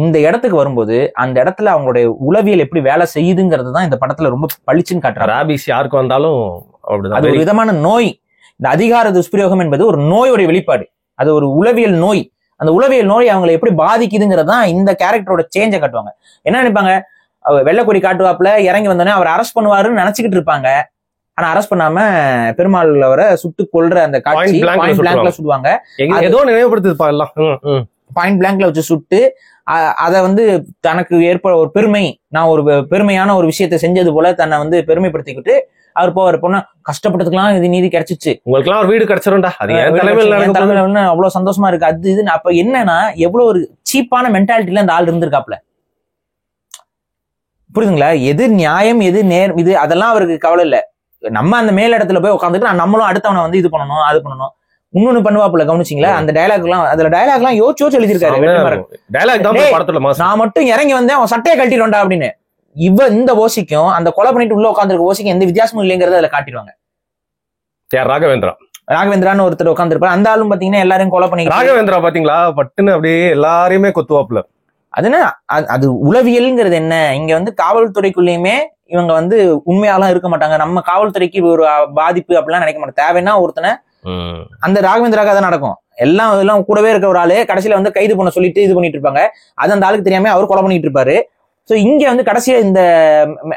இந்த இடத்துக்கு வரும்போது அந்த இடத்துல அவங்களுடைய உளவியல் எப்படி வேலை செய்யுதுங்கிறது தான் இந்த படத்துல ரொம்ப பளிச்சுன்னு காட்டுறாரு. ராபிஸ் யாருக்கு வந்தாலும் அது ஒரு விதமான நோய். இந்த அதிகார துஷ்பிரயோகம் என்பது ஒரு நோயோடைய வெளிப்பாடு, அது ஒரு உளவியல் நோய். அந்த உளவியல் நோய் அவங்களை எப்படி பாதிக்குதுங்கிறது தான் இந்த கேரக்டரோட சேஞ்சை காட்டுவாங்க. என்ன நினைப்பாங்க, வெள்ளக்கொடி காட்டுவாப்புல இறங்கி வந்தோடனே அவர் அரெஸ்ட் பண்ணுவாருன்னு நினைச்சுக்கிட்டு இருப்பாங்க. ஆனா அரெஸ்ட் பண்ணாம பெருமாள் அவரை சுட்டு கொல்ற அந்த காட்சி பாயிண்ட் பிளாங்க்ல சுடுவாங்க. ஏதோ நினைவுபடுத்துது, பாயிண்ட் பிளாங்க்ல வச்சு சுட்டு அதை வந்து தனக்கு ஒரு பெருமை, நான் ஒரு பெருமையான ஒரு விஷயத்தை செஞ்சது போல தன்னை வந்து பெருமைப்படுத்திக்கிட்டு அவர் போவார். பொண்ணு கஷ்டப்பட்டதுக்கெல்லாம் இது நீதி கிடைச்சிச்சு, உங்களுக்கு எல்லாம் ஒரு வீடு கிடைச்சிரும்டா, அவ்வளவு சந்தோஷமா இருக்கு, அது இது. அப்ப என்னன்னா எவ்வளவு ஒரு சீப்பான மென்டாலிட்டில அந்த ஆள் இருந்திருக்காப்ல, புரியுதுங்களா? எது நியாயம் எது இது அதெல்லாம் அவருக்கு கவலை இல்ல. நம்ம அந்த மேல் இடத்துல போய் உட்காந்துட்டு நம்மளும் அடுத்தவனை வந்து இது பண்ணணும் அது பண்ணணும். இன்னொன்னு பண்ணுவாப்புல, கவனிச்சிங்களா? அந்த டயலாக் எல்லாம் யோசிச்சு எழுதிருக்காரு. நான் மட்டும் இறங்கி வந்தேன் அவன் சட்டையை கழட்டிடும்டா அப்படின்னு. இந்த ஓசிக்கும் அந்த கொலை பண்ணிட்டு உள்ள உட்காந்துருக்க ஓசிக்கும் எந்த வித்தியாசமும் இல்லைங்கிறத அதுல காட்டிடுவாங்க. ராகவேந்திரான்னு ஒருத்தர் உட்காந்துருப்பாரு, அந்த ஆளும் பாத்தீங்கன்னா எல்லாரையும் கொலை பண்ணி, ராகவேந்திரா பாத்தீங்களா பட்டுன்னு அப்படியே எல்லாரையுமே கொத்துவாப்புல. அது உளவியல்ங்கிறது என்ன, இங்க வந்து காவல்துறைக்குள்ளயுமே இவங்க வந்து உண்மையாலாம் இருக்க மாட்டாங்க, நம்ம காவல்துறைக்கு ஒரு பாதிப்பு அப்படிலாம் நினைக்க மாட்டாங்க. தேவைன்னா ஒருத்தனை அந்த ராகவேந்திராக தான் நடக்கும், எல்லாம் கூடவே இருக்க ஒரு ஆளு கடைசியில வந்து கைது பண்ண சொல்லிட்டு இது பண்ணிட்டு இருப்பாங்க, அது அந்த ஆளுக்கு தெரியாம அவர் கொலை பண்ணிட்டு இருப்பாரு. சோ இங்க வந்து கடைசியில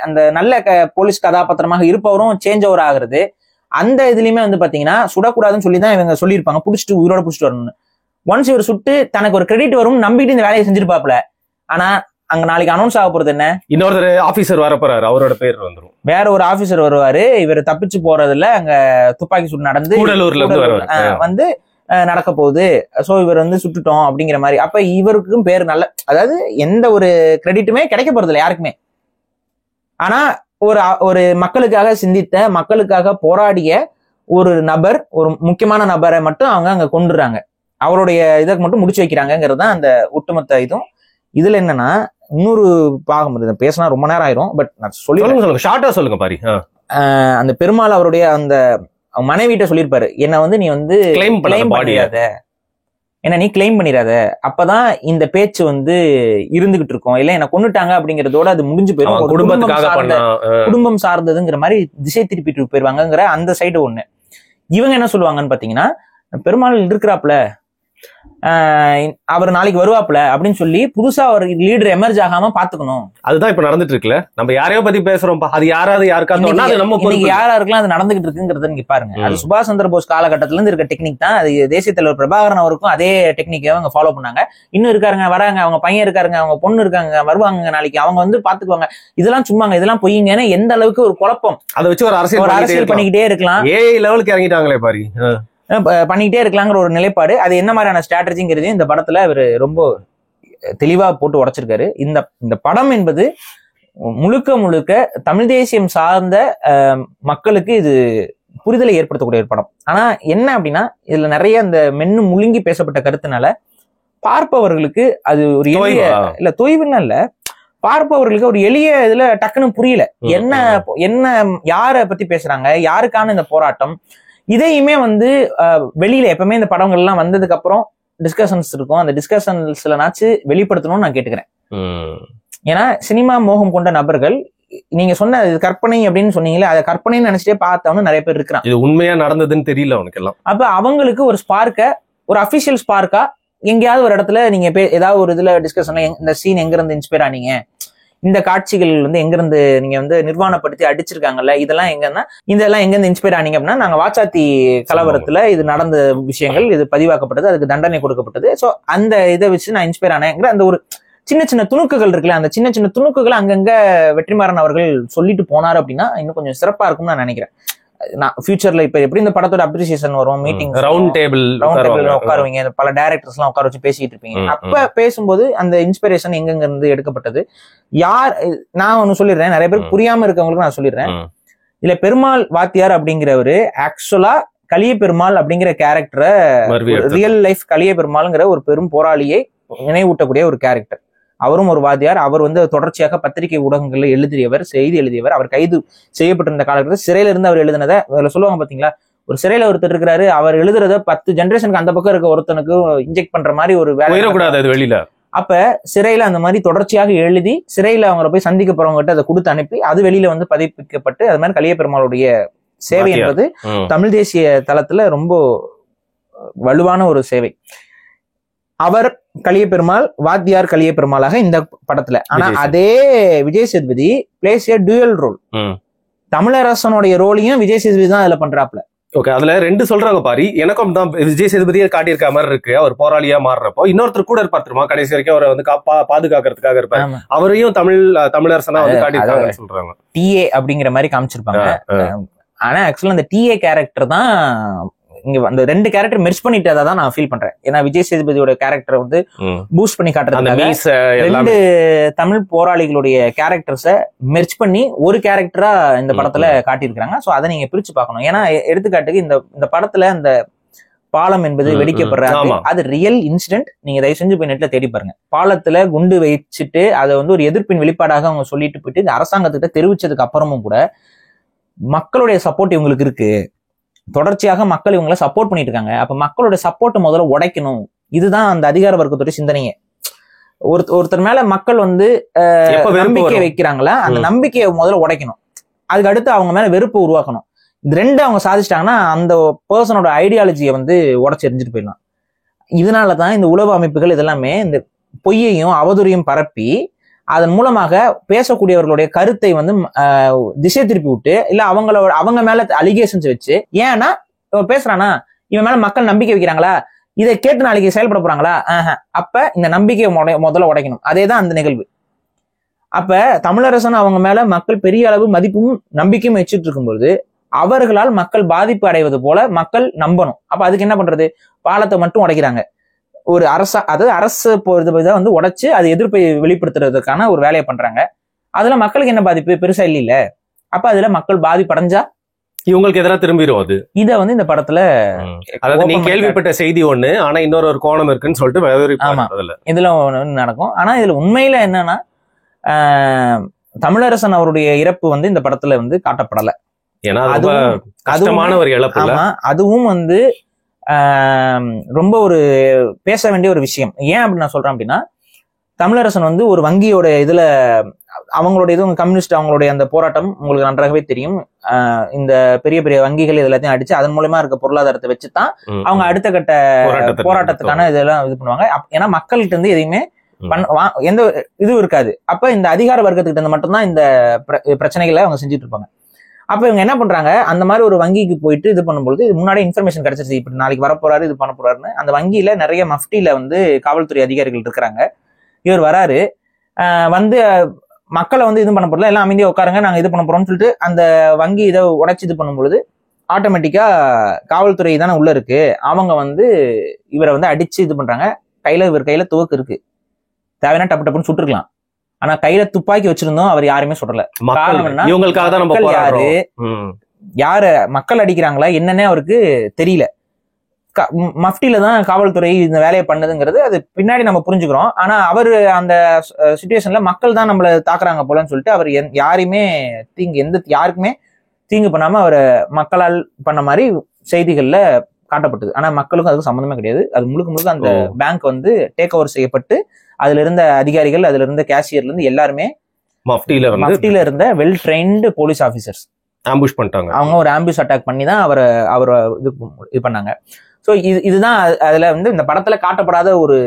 அந்த நல்ல போலீஸ் கதாபாத்திரமாக இருப்பவரும் சேஞ்ச் ஓவர் ஆகுறது. அந்த இதுலயுமே வந்து பாத்தீங்கன்னா சுடக்கூடாதுன்னு சொல்லி தான் இவங்க சொல்லியிருப்பாங்க, புடிச்சிட்டு உயிரோட புடிச்சிட்டு வரணும்னு. ஒன்ஸ் இவர் சுட்டு தனக்கு ஒரு கிரெடிட் வரும் நம்பிட்டு இந்த வேலையை செஞ்சிருப்பாப்ல. ஆனா அங்க நாளைக்கு அனௌன்ஸ் ஆக போறது என்ன, இன்னொரு ஆபீசர் வரப்போறாரு, அவரோட பேர் வந்துரும், வேற ஒரு ஆபீசர் வருவாரு. இவர் தப்பிச்சு போறதுல அங்க துப்பாக்கி சூடு நடந்து வந்து நடக்க போகுது. சோ இவர் வந்து சுட்டுட்டோம் அப்படிங்கிற மாதிரி. அப்ப இவருக்கும் பேர் நல்ல, அதாவது எந்த ஒரு கிரெடிட்டுமே கிடைக்க போறது இல்லை யாருக்குமே. ஆனா ஒரு மக்களுக்காக சிந்தித்த, மக்களுக்காக போராடிய ஒரு நபர், ஒரு முக்கியமான நபரை மட்டும் அவங்க அங்க கொண்டுறாங்க, அவருடைய இதை மட்டும் முடிச்சு வைக்கிறாங்கிறது தான் அந்த ஒட்டுமொத்த இதுவும். இதுல என்னன்னா இன்னொரு பாகம் பேசினா ரொம்ப நேரம் ஆயிரும், பட் நான் சொல்லுங்க ஷார்ட்டா சொல்லுங்க பாரி. அந்த பெருமாள் அவருடைய அந்த மனைவிட்ட சொல்லியிருப்பாரு, என்ன வந்து நீ வந்து கிளைம் பண்ணிடாத, என்ன நீ கிளைம் பண்ணிடாத, அப்பதான் இந்த பேச்சு வந்து இருந்துகிட்டு இருக்கும், இல்ல என்ன கொன்னுட்டாங்க அப்படிங்கறதோட அது முடிஞ்சு போயிடும், குடும்பம் சார்ந்ததுங்கிற மாதிரி திசை திருப்பிட்டு போயிருவாங்கிற அந்த சைடு ஒண்ணு. இவங்க என்ன சொல்லுவாங்கன்னு பாத்தீங்கன்னா, பெருமாள் இருக்கிறாப்ல, அவர் நாளைக்கு வருவாப்ல அப்படின்னு சொல்லி புதுசா ஒரு லீடர் எமர்ஜ் ஆகாம பாத்துக்கணும். அதுதான் இப்ப நடந்துட்டு இருக்குல்ல, நம்ம யாரையோ பத்தி பேசுறோம், அது யாராவது யாராருக்கெல்லாம் அது நடந்துகிட்டு இருக்குங்கிறத நீங்க பாருங்க. அது சுபாஷ் சந்திர போஸ் காலகட்டத்துல இருந்து இருக்க டெக்னிக் தான். அது தேசிய தலைவர் பிரபாகரன் அவருக்கும் அதே டெக்னிக்கை அவங்க ஃபாலோ பண்ணாங்க. இன்னும் இருக்காருங்க, வராங்க, அவங்க பையன் இருக்காருங்க, அவங்க பொண்ணு இருக்காங்க, வருவாங்க நாளைக்கு, அவங்க வந்து பாத்துக்குவாங்க, இதெல்லாம் சும்மாங்க, இதெல்லாம் பொய்யுங்கன்னு எந்த அளவுக்கு ஒரு குழப்பம், அதை வச்சு ஒரு அரசியல் பண்ணிக்கிட்டே இருக்கலாம். லெவலுக்கு இறங்கிட்டாங்களே பாரு, பண்ணிக்கிட்டே இருக்கலாங்கிற ஒரு நிலைப்பாடு. அது என்ன மாதிரியான ஸ்ட்ராட்டஜிங்கிறதையும் இந்த படத்துல இவர் ரொம்ப தெளிவா போட்டு உடைச்சிருக்காரு. இந்த படம் என்பது முழுக்க தமிழ் தேசியம் சார்ந்த மக்களுக்கு இது புரிதலை ஏற்படுத்தக்கூடிய ஒரு படம். ஆனா என்ன அப்படின்னா, இதுல நிறைய இந்த மென்னு முழுங்கி பேசப்பட்ட கருத்துனால பார்ப்பவர்களுக்கு அது ஒரு இல்ல தொய்வுன்னு இல்ல, பார்ப்பவர்களுக்கு ஒரு எளிய இதுல டக்குன்னு புரியல, என்ன யார பத்தி பேசுறாங்க, யாருக்கான இந்த போராட்டம், இதையுமே வந்து வெளியில எப்பவுமே இந்த படங்கள் எல்லாம் வந்ததுக்கு அப்புறம் டிஸ்கஷன்ஸ் இருக்கும். அந்த டிஸ்கஷன்ஸ்லனாச்சு வெளிப்படுத்தணும்னு நான் கேட்டுக்கிறேன். ஏன்னா சினிமா மோகம் கொண்ட நபர்கள், நீங்க சொன்ன கற்பனை அப்படின்னு சொன்னீங்களே, அதை கற்பனைன்னு நினைச்சிட்டே பார்த்தவனு நிறைய பேர் இருக்கிறான். இது உண்மையா நடந்ததுன்னு தெரியல அவனுக்கு எல்லாம். அப்ப அவங்களுக்கு ஒரு ஸ்பார்க்க, ஒரு அபிஷியல் ஸ்பார்க்கா எங்கேயாவது ஒரு இடத்துல நீங்க ஏதாவது ஒரு இதுல டிஸ்கஷன்ல இந்த சீன் எங்க இருந்து இன்ஸ்பயர் ஆனீங்க, இந்த காட்சிகள் வந்து எங்க இருந்து நீங்க வந்து நிர்வாணப்படுத்தி அடிச்சிருக்காங்கல்ல, இதெல்லாம் எங்கன்னா இதெல்லாம் எங்க இருந்து இன்ஸ்பயர் ஆனீங்க அப்படின்னா, நாங்க வாச்சாத்தி கலவரத்துல இது நடந்த விஷயங்கள், இது பதிவாக்கப்பட்டது, அதுக்கு தண்டனை கொடுக்கப்பட்டது, சோ அந்த இதை வச்சு நான் இன்ஸ்பயர் ஆனேங்கிற அந்த ஒரு சின்ன சின்ன துணுக்குகள் இருக்குல்ல, அந்த சின்ன சின்ன துணுக்குகள் அங்கங்க வெற்றிமாறன் அவர்கள் சொல்லிட்டு போனாரு அப்படின்னா இன்னும் கொஞ்சம் சிறப்பா இருக்கும்னு நான் நினைக்கிறேன். நான் ஃபியூச்சர்ல இப்ப எப்படி இந்த படத்தோட அப்ரிசியேஷன் வரும், மீட்டிங் ரவுண்ட் டேபிள் உட்காருவீங்க, பல டைரக்டர்ஸ் எல்லாம் உட்கார வச்சு பேசிட்டு இருப்பீங்க. அப்ப பேசும்போது அந்த இன்ஸ்பிரேஷன் எங்கெங்க இருந்து எடுக்கப்பட்டது, யார், நான் ஒண்ணு சொல்லிடுறேன், நிறைய பேருக்கு புரியாம இருக்கவங்களுக்கு நான் சொல்லிடுறேன். இதுல பெருமாள் வாத்தியார் அப்படிங்கிறவரு ஆக்சுவலா கலிய பெருமாள் அப்படிங்கிற கேரக்டரை, ரியல் லைஃப் கலிய பெருமாள்ங்கிற ஒரு பெரும் போராளியை நினைவூட்டக்கூடிய ஒரு கேரக்டர். அவரும் ஒரு வாத்தியார். அவர் வந்து தொடர்ச்சியாக பத்திரிகை ஊடகங்கள்ல எழுதியவர், செய்தி எழுதியவர். அவர் கைது செய்யப்பட்டிருந்த காலகட்டத்தில் சிறையில இருந்து அவர் எழுதினதை சொல்லுவாங்க பாத்தீங்களா, ஒரு சிறையில ஒருத்தர் இருக்கிறாரு, அவர் எழுதுறத 10 ஜெனரேஷனுக்கு அந்த பக்கம் இருக்க ஒருத்தனுக்கு இன்ஜெக்ட் பண்ற மாதிரி ஒரு வேலை கூடாது வெளியில. அப்ப சிறையில அந்த மாதிரி தொடர்ச்சியாக எழுதி சிறையில அவங்களை போய் சந்திக்க போறவங்க கிட்ட அதை கொடுத்து அனுப்பி அது வெளியில வந்து பதிப்பிக்கப்பட்டு, அது மாதிரி கலிய பெருமாளுடைய சேவை என்பது தமிழ் தேசிய தளத்துல ரொம்ப வலுவான ஒரு சேவை. அவர் கலிய பெருமாள், வாத்தியார் கலிய பெருமாளாக இந்த படத்துல. ஆனா அதே விஜய் சேதுபதி பிளேஸ் ஏ டுயல் ரோல். தமிழரசனுடைய ரோலையும் விஜய் சேதுபதி தான் அதுல பண்றாப்ல. ஓகே, அதுல 2 சொல்றாங்க பாரு. எனக்கும் தான் விஜய் சேதுபதியை காட்டியிருக்க மாதிரி இருக்கு. அவர் போராளியா மாறுறப்போ இன்னொருத்தர் கூட இருப்பார் தெரியுமா, கடைசி வரைக்கும் அவரை வந்து பாதுகாக்கிறதுக்காக இருப்பாரு. அவரையும் தமிழரசனா வந்து காட்டியிருக்காங்கன்னு சொல்றாங்க. டிஏ அப்படிங்கிற மாதிரி காமிச்சிருப்பாங்க. ஆனா ஆக்சுவலா அந்த டிஏ கேரக்டர் தான் இங்க அந்த 2 கேரக்டர் மெர்ஜ் பண்ணிட்டதா தான் நான் ஃபீல் பண்றேன். ஏன்னா விஜய் சேதுபதியோட கேரக்டர் வந்து பூஸ்ட் பண்ணி காட்டுறதுக்காக 2 தமிழ் போராளிகளுடைய கேரக்டர்ஸ மெர்ஜ் பண்ணி ஒரு கேரக்டரா இந்த படத்துல காட்டியிருக்காங்க. சோ அதை நீங்க பிரிச்சு பார்க்கணும். ஏன்னா எடுத்துக்காட்டுக்கு இந்த படத்துல அந்த பாலம் என்பது வெடிக்கப்படுறாங்க, அது ரியல் இன்சிடென்ட். நீங்க தயவு செஞ்சு போய் நெட்ல தேடி பாருங்க. பாலத்துல குண்டு வச்சுட்டு அதை வந்து ஒரு எதிர்ப்பின் வெளிப்பாடாக அவங்க சொல்லிட்டு போயிட்டு இந்த அரசாங்கத்திட்ட தெரிவிச்சதுக்கு அப்புறமும் கூட மக்களுடைய சப்போர்ட் இவங்களுக்கு இருக்கு, தொடர்ச்சியாக மக்கள் இவங்களை சப்போர்ட் பண்ணிட்டு இருக்காங்க. அப்ப மக்களோட சப்போர்ட் முதல்ல உடைக்கணும். இதுதான் அந்த அதிகார வர்க்கத்தோட சிந்தனையே. ஒருத்தர் மேல மக்கள் வந்து நம்பிக்கை வைக்கிறாங்களா, அந்த நம்பிக்கையை முதல்ல உடைக்கணும். அதுக்கு அடுத்து அவங்க மேல வெறுப்பு உருவாக்கணும். இது 2 அவங்க சாதிச்சிட்டாங்கன்னா அந்த பர்சனோட ஐடியாலஜியை வந்து உடைச்சு எரிஞ்சிட்டு போயிடலாம். இதனாலதான் இந்த உளவு அமைப்புகள் இதெல்லாமே இந்த பொய்யையும் அவதூறையும் பரப்பி அதன் மூலமாக பேசக்கூடியவர்களுடைய கருத்தை வந்து திசை திருப்பி விட்டு, இல்ல அவங்க மேல அலிகேஷன்ஸ் வச்சு, ஏன்னா பேசுறானா இவன் மேல மக்கள் நம்பிக்கை வைக்கிறாங்களா, இதை கேட்டு நாளைக்கு செயல்பட போறாங்களா, அப்ப இந்த நம்பிக்கையை முதல்ல உடைக்கணும். அதேதான் அந்த நிகழ்வு. அப்ப தமிழரசன் அவங்க மேல மக்கள் பெரிய அளவு மதிப்பும் நம்பிக்கையும் வச்சுட்டு இருக்கும்போது அவர்களால் மக்கள் பாதிப்பு அடைவது போல மக்கள் நம்பணும். அப்ப அதுக்கு என்ன பண்றது, பாலத்தை மட்டும் உடைக்கிறாங்க. ஒரு அரசு போறதுதான் வந்து உடைச்சு அது எதிர்ப்பை வெளிப்படுத்துறதுக்கான ஒரு வேலையை பண்றாங்க. அதுல மக்களுக்கு என்ன பாதிப்பு பெருசா இல்ல. அப்ப அதுல மக்கள் பாதிப்படைஞ்சா இவங்களுக்கு எதிராக திரும்பிடும். அது இதை வந்து இந்த படத்துல அதாவது நீ கேள்விப்பட்ட செய்தி ஒண்ணு, ஆனா இன்னொரு கோணம் இருக்குன்னு சொல்லிட்டு இதுல நடக்கும். ஆனா இதுல உண்மையில என்னன்னா தமிழரசன் அவருடைய இறப்பு வந்து இந்த படத்துல வந்து காட்டப்படல. ஏன்னா கஷ்டமான ஒரு இழப்பு. அதுவும் வந்து ரொம்ப ஒரு பேச வேண்டிய ஒரு விஷயம். ஏன் அப்படின்னு நான் சொல்றேன் அப்படின்னா, தமிழரசன் வந்து ஒரு வங்கியோட இதுல அவங்களுடைய இது கம்யூனிஸ்ட் அவங்களுடைய அந்த போராட்டம் உங்களுக்கு நன்றாகவே தெரியும். இந்த பெரிய பெரிய வங்கிகள் எல்லாத்தையும் அடிச்சு அதன் மூலமா இருக்க பொருளாதாரத்தை வச்சுதான் அவங்க அடுத்த கட்ட போராட்டத்துக்கான இதெல்லாம் இது பண்ணுவாங்க. ஏன்னா மக்கள்கிட்ட இருந்து எதையுமே எந்த இதுவும் இருக்காது. அப்ப இந்த அதிகார வர்க்கத்துக்கிட்ட இருந்து மட்டும்தான் இந்த பிரச்சனைகளை அவங்க செஞ்சுட்டு இருப்பாங்க. அப்ப இவங்க என்ன பண்றாங்க, அந்த மாதிரி ஒரு வங்கிக்கு போயிட்டு இது பண்ணும்போது முன்னாடி இன்ஃபர்மேஷன் கிடைச்சிருச்சு, இப்படி நாளைக்கு வரப்போறாரு இது பண்ண போறாருன்னு. அந்த வங்கியில நிறைய மஃப்டில வந்து காவல்துறை அதிகாரிகள் இருக்கிறாங்க. இவர் வராரு, வந்து மக்களை வந்து இது பண்ண போறல, எல்லாம் அமைதியா உட்காருங்க நாங்க இது பண்ண போறோம்னு சொல்லிட்டு அந்த வங்கி இதை உடைச்சு இது பண்ணும்பொழுது ஆட்டோமேட்டிக்கா காவல்துறை தானே உள்ள இருக்கு, அவங்க வந்து இவரை வந்து அடிச்சு இது பண்றாங்க. இவர் கையில துவக்கு இருக்கு, தேவையான டப்பு டப்புன்னு சுட்டுருக்கலாம். ஆனா கையில துப்பாக்கி வச்சிருந்தோம், அவர் யாருமே சுடல. யாரு மக்கள் அடிக்கிறாங்களா என்னன்னே அவருக்கு தெரியல. மஃப்டில தான் காவல்துறை இந்த வேலையை பண்ணுதுங்கிறது அது பின்னாடி நம்ம புரிஞ்சுக்கிறோம். ஆனா அவரு அந்த சிச்சுவேஷன்ல மக்கள் தான் நம்மள தாக்குறாங்க போலன்னு சொல்லிட்டு அவர் யாருமே யாருக்குமே தீங்கு பண்ணாம அவரை மக்களால் பண்ண மாதிரி செய்திகள்ல காட்டப்பட்டது. ஆனா மக்களுக்கும் அதுக்கு சம்மந்தமே கிடையாது. அது முழுக்க முழுக்க அந்த பேங்க் வந்து டேக் ஓவர் செய்யப்பட்டு அதுல இருந்த அதிகாரிகள், அதுல இருந்த கேஷியர்ல இருந்து எல்லாருமே மஃப்டில இருந்த well trained police officers ambush பண்ணிட்டாங்க. அவங்க ஒரு ஆம்புஷ் அட்டாக் பண்ணி தான் அவரை இது பண்ணாங்க. ஸோ இதுதான் அதுல வந்து இந்த படத்துல காட்டப்படாத ஒரு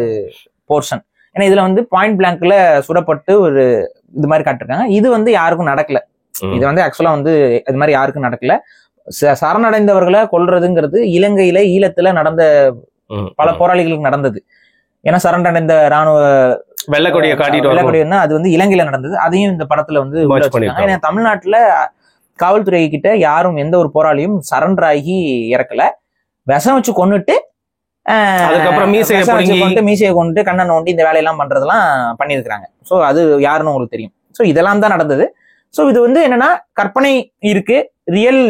போர்ஷன். ஏன்னா இதுல வந்து பாயிண்ட் பிளாங்க்ல சுடப்பட்டு ஒரு இது மாதிரி காட்டிருக்காங்க. இது வந்து யாருக்கும் நடக்கல. இது வந்து ஆக்சுவலா வந்து இது மாதிரி யாருக்கும் நடக்கல. சரணடைந்தவர்களை கொல்றதுங்கிறது இலங்கையில ஈழத்துல நடந்த பல போராளிகளுக்கு நடந்தது. ஏன்னா சரணடைந்த ராணுவ வெள்ளக்கொடியா அது வந்து இலங்கையில நடந்தது. அதையும் இந்த படத்துல வந்து ஏன்னா தமிழ்நாட்டுல காவல்துறை கிட்ட யாரும் எந்த ஒரு போராளியும் சரண்டர் ஆகி இறக்கல. விஷம் வச்சு கொண்டுட்டு மீசையை கொண்டு கண்ணை நோண்டி இந்த வேலையெல்லாம் பண்றதெல்லாம் பண்ணியிருக்கிறாங்க. ஸோ அது யாருன்னு உங்களுக்கு தெரியும். ஸோ இதெல்லாம் தான் நடந்தது. ஸோ இது வந்து என்னன்னா கற்பனை இருக்கு, ரியல்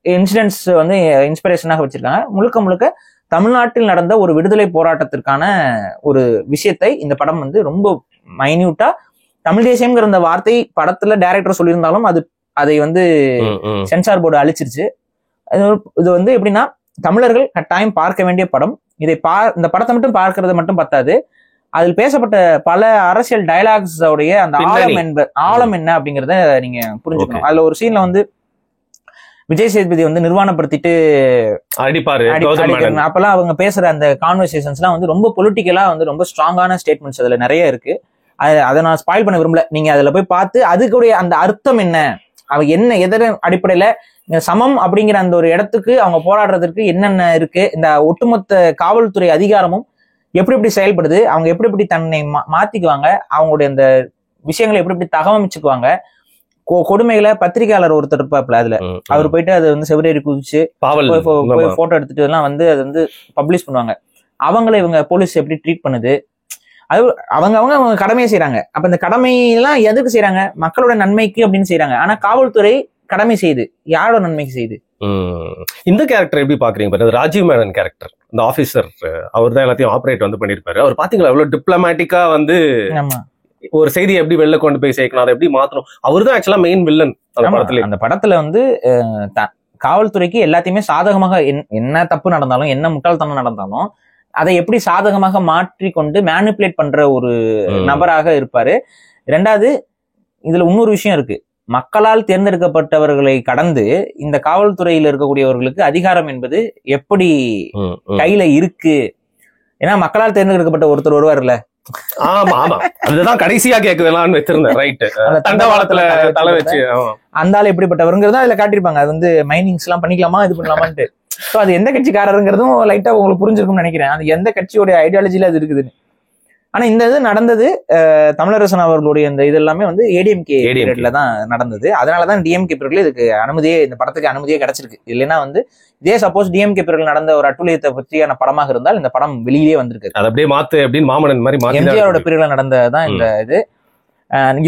இன்சிடென்ட்ஸ் வந்து இன்ஸ்பிரேஷனாக வச்சிருக்காங்க. முழுக்க முழுக்க தமிழ்நாட்டில் நடந்த ஒரு விடுதலை போராட்டத்திற்கான ஒரு விஷயத்தை இந்த படம் வந்து ரொம்ப மைன்யூட்டா, தமிழ் தேசியம்ங்கிற அந்த வார்த்தை படத்துல டைரக்டர் சொல்லியிருந்தாலும் அதை வந்து சென்சார் போர்டு அழிச்சிருச்சு. இது வந்து எப்படின்னா தமிழர்கள் கட்டாயம் பார்க்க வேண்டிய படம். இந்த படத்தை மட்டும் பார்க்கறது மட்டும் பத்தாது, அதில் பேசப்பட்ட பல அரசியல் டயலாக்ஸ் உடைய அந்த ஆழம் என்ன அப்படிங்கறத நீங்க புரிஞ்சுக்கணும். அதுல ஒரு சீன்ல வந்து விஜய் சேதுபதி வந்து நிர்வாணப்படுத்திட்டு அடிப்பாரு. அப்பெல்லாம் அவங்க பேசுற அந்த கான்வர்சேஷன்ஸ் எல்லாம் வந்து ரொம்ப பொலிட்டிக்கலா வந்து ரொம்ப ஸ்ட்ராங்கான ஸ்டேட்மெண்ட்ஸ் அதுல நிறைய இருக்கு. அதை நான் ஸ்பாயில் பண்ண விரும்பல. நீங்க அதுல போய் பார்த்து அதுக்குடைய அந்த அர்த்தம் என்ன, அவ என்ன எதன் அடிப்படையில சமம் அப்படிங்கிற அந்த ஒரு இடத்துக்கு அவங்க போராடுறதுக்கு என்னென்ன இருக்கு, இந்த ஒட்டுமொத்த காவல்துறை அதிகாரமும் எப்படி எப்படி செயல்படுது, அவங்க எப்படி எப்படி தன்னை மாத்திக்குவாங்க, அவங்களுடைய அந்த விஷயங்களை எப்படி எப்படி தகவமைச்சுக்குவாங்க, கொடுமைகளை பத்திரிகையாளர் ஒருத்தர் இருப்பாப்ல அதுல அவர் போயிட்டு அதை வந்து செவரேறி குதிச்சு போட்டோ எடுத்துட்டு எல்லாம் வந்து அதை வந்து பப்ளிஷ் பண்ணுவாங்க. அவங்களை இவங்க போலீஸ் எப்படி ட்ரீட் பண்ணுது, அது அவங்க கடமையை செய்யறாங்க. அப்ப இந்த கடமையெல்லாம் எதுக்கு செய்யறாங்க, மக்களோட நன்மைக்கு அப்படின்னு செய்யறாங்க. ஆனா காவல்துறை கடமை செய்யுது யாரோட நன்மைக்கு செய்யுது. இந்த கேரக்டர் எப்படி பாக்குறீங்க? ராஜீவ் மேனன் கேரக்டர், இந்த ஆபீசர், அவர் தான் எல்லாத்தையும் ஆபரேட் வந்து பண்ணிருப்பாரு. அவர் பாத்தீங்களா எவ்வளவு டிப்ளமேட்டிக்கா வந்து ஒரு செய்தியை எப்படி வெளில கொண்டு போய் சேர்க்கணும், அதை எப்படி மாத்தணும். அவர் தான் ஆக்சுவலா மெயின் வில்லன் அந்த படத்துல வந்து காவல்துறைக்கு எல்லாத்தையுமே சாதகமாக என்ன தப்பு நடந்தாலும் என்ன முட்டாள்தனம் நடந்தாலும் அதை எப்படி சாதகமாக மாற்றிக்கொண்டு மேனிபுலேட் பண்ற ஒரு நபராக இருப்பாரு. ரெண்டாவது இதுல இன்னொரு விஷயம் இருக்கு, மக்களால் தேர்ந்தெடுக்கப்பட்டவர்களை கடந்து இந்த காவல்துறையில் இருக்கக்கூடியவர்களுக்கு அதிகாரம் என்பது எப்படி கையில இருக்கு. ஏன்னா மக்களால் தேர்ந்தெடுக்கப்பட்ட ஒருத்தர் வருவார்ல, ஆமா ஆமா அதுதான் கடைசியா கேக்குதெல்லாம் வச்சிருந்தேன். ரைட், தண்டவாளத்துல தலை வச்சு அந்த ஆள் எப்படிப்பட்டவருங்கிறத அதுல காட்டியிருப்பாங்க. அது வந்து மைனிங்ஸ் எல்லாம் பண்ணிக்கலாமா இது பண்ணலாமான்ட்டு. ஸோ அது எந்த கட்சிக்காரருங்கிறதும் லைட்டா உங்களுக்கு புரிஞ்சிருக்கும்னு நினைக்கிறேன், அது எந்த கட்சியோட ஐடியாலஜில அது இருக்குதுன்னு. ஆனா இந்த இது நடந்தது தமிழரசன் அவர்களுடைய இந்த இது எல்லாமே வந்து ஏடிஎம்கே பீரியட்ல தான் நடந்தது. அதனாலதான் டிஎம்கே பீரியட்ல இதுக்கு அனுமதியே, இந்த படத்துக்கு அனுமதியே கிடைச்சிருக்கு. இல்லைன்னா வந்து இதே சப்போஸ் டிஎம்கே பீரியட்ல நடந்த ஒரு அட்டுழியத்தை பற்றியான படமாக இருந்தால் இந்த படம் வெளியே வந்திருக்கு. அது அப்படியே மாத்து அப்படின்னு மாமனன் மாதிரி எம்ஜிஆரோட பீரியட்ல நடந்ததான் இந்த இது.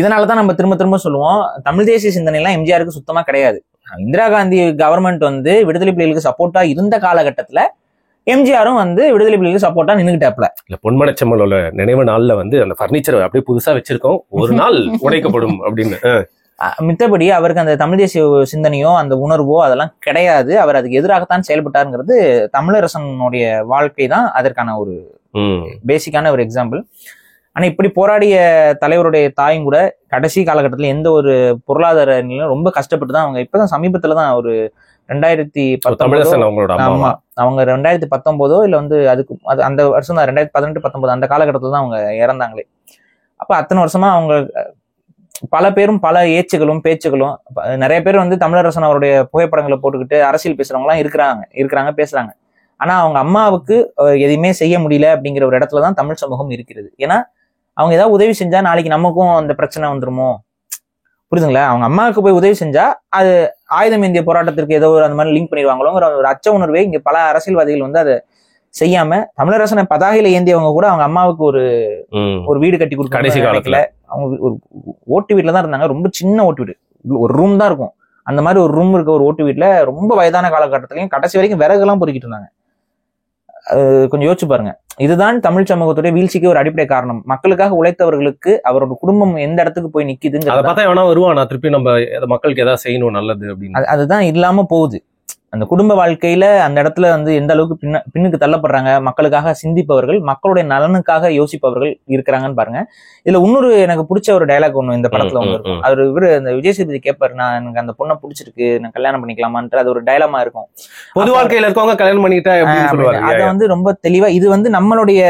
இதனாலதான் நம்ம திரும்ப திரும்ப சொல்லுவோம், தமிழ் தேசிய சிந்தனை எல்லாம் எம்ஜிஆருக்கு சுத்தமா கிடையாது. இந்திரா காந்தி கவர்மெண்ட் வந்து விடுதலை புலிகளுக்கு சப்போர்ட்டா இருந்த காலகட்டத்துல எம்ஜிஆரும் வந்து விடுதலை புலிகளுக்கு சப்போர்ட்டா நின்னுகிட்டாப்ல. இல்ல பொன்மனச்செம்மலோட நினைவு நாள்ல வந்து அந்த பர்னிச்சர் அப்படியே புதுசா வச்சிருக்கோம், ஒரு நாள் உடைக்கப்படும் அப்படின்னு. மித்தபடி அவருக்கு அந்த தமிழ் தேசிய சிந்தனையோ அந்த உணர்வோ அதெல்லாம் கிடையாது. அவர் அதுக்கு எதிராகத்தான் செயல்பட்டாருங்கிறது தமிழரசனுடைய வாழ்க்கை தான் அதற்கான ஒரு பேசிக்கான ஒரு எக்ஸாம்பிள். ஆனா இப்படி போராடிய தலைவருடைய தாயும் கூட கடைசி காலகட்டத்துல எந்த ஒரு பொருளாதார நிலையும் ரொம்ப கஷ்டப்பட்டு தான் அவங்க இப்பதான் சமீபத்துலதான் ஒரு 2019 அவங்க 2019 இல்ல வந்து அதுக்கு அந்த வருஷம் தான் 2018-19 அந்த காலகட்டத்துல தான் அவங்க இறந்தாங்களே. அப்ப அத்தனை வருஷமா அவங்க பல பேரும் பல ஏச்சுகளும் பேச்சுகளும், நிறைய பேர் வந்து தமிழரசன் அவருடைய புகைப்படங்களை போட்டுக்கிட்டு அரசியல் பேசுறவங்க எல்லாம் இருக்கிறாங்க பேசுறாங்க. ஆனா அவங்க அம்மாவுக்கு எதையுமே செய்ய முடியல அப்படிங்கிற ஒரு இடத்துலதான் தமிழ் சமூகம் இருக்கிறது. ஏன்னா அவங்க ஏதாவது உதவி செஞ்சா நாளைக்கு நமக்கும் அந்த பிரச்சனை வந்துருமோ, புரியுதுங்களா? அவங்க அம்மாவுக்கு போய் உதவி செஞ்சா அது ஆயுதம் இந்திய போராட்டத்திற்கு ஏதோ அந்த மாதிரி லிங்க் பண்ணிடுவாங்களோங்கிற ஒரு அச்ச உணர்வே இங்க பல அரசியல்வாதிகள் வந்து அதை செய்யாம, தமிழரசனை பதாகையில ஏந்தியவங்க கூட அவங்க அம்மாவுக்கு ஒரு வீடு கட்டி கொடுக்க கடைசி காலத்துல அவங்க ஒரு ஓட்டு வீட்டுல தான் இருந்தாங்க. ரொம்ப சின்ன ஓட்டு வீடு, ஒரு ரூம் தான் இருக்கும். அந்த மாதிரி ஒரு ரூம் இருக்க ஒரு ஓட்டு வீட்டுல ரொம்ப வயதான காலகட்டத்திலையும் கடைசி வரைக்கும் விறகுலாம் பொறுக்கிட்டு இருந்தாங்க. கொஞ்சம் யோசிச்சு பாருங்க. இதுதான் தமிழ் சமூகத்துடைய வீழ்ச்சிக்கு ஒரு அடிப்படை காரணம். மக்களுக்காக உழைத்தவர்களுக்கு அவரோட குடும்பம் எந்த இடத்துக்கு போய் நிக்குதுன்னு வருவானா திருப்பி நம்ம மக்களுக்கு ஏதாவது செய்யணும் நல்லது அப்படின்னு, அதுதான் இல்லாம போகுது. அந்த குடும்ப வாழ்க்கையில அந்த இடத்துல வந்து எந்த அளவுக்கு பின்னுக்கு தள்ளப்படுறாங்க, மக்களுக்காக சிந்திப்பவர்கள், மக்களுடைய நலனுக்காக யோசிப்பவர்கள் இருக்கிறாங்கன்னு பாருங்க. இதுல இன்னொரு எனக்கு பிடிச்ச ஒரு டைலாக் ஒண்ணு இந்த படத்துல ஒண்ணு இருக்கும். அது இவரு அந்த விஜய் சேதுபதி கேட்பாரு, நான் எனக்கு அந்த பொண்ணை பிடிச்சிருக்கு, நான் கல்யாணம் பண்ணிக்கலாமான்ட்டு. அது ஒரு டைலமா இருக்கும். பொது வாழ்க்கையில இருக்கவங்க கல்யாணம் பண்ணிக்கிட்டா அதை வந்து ரொம்ப தெளிவா, இது வந்து நம்மளுடைய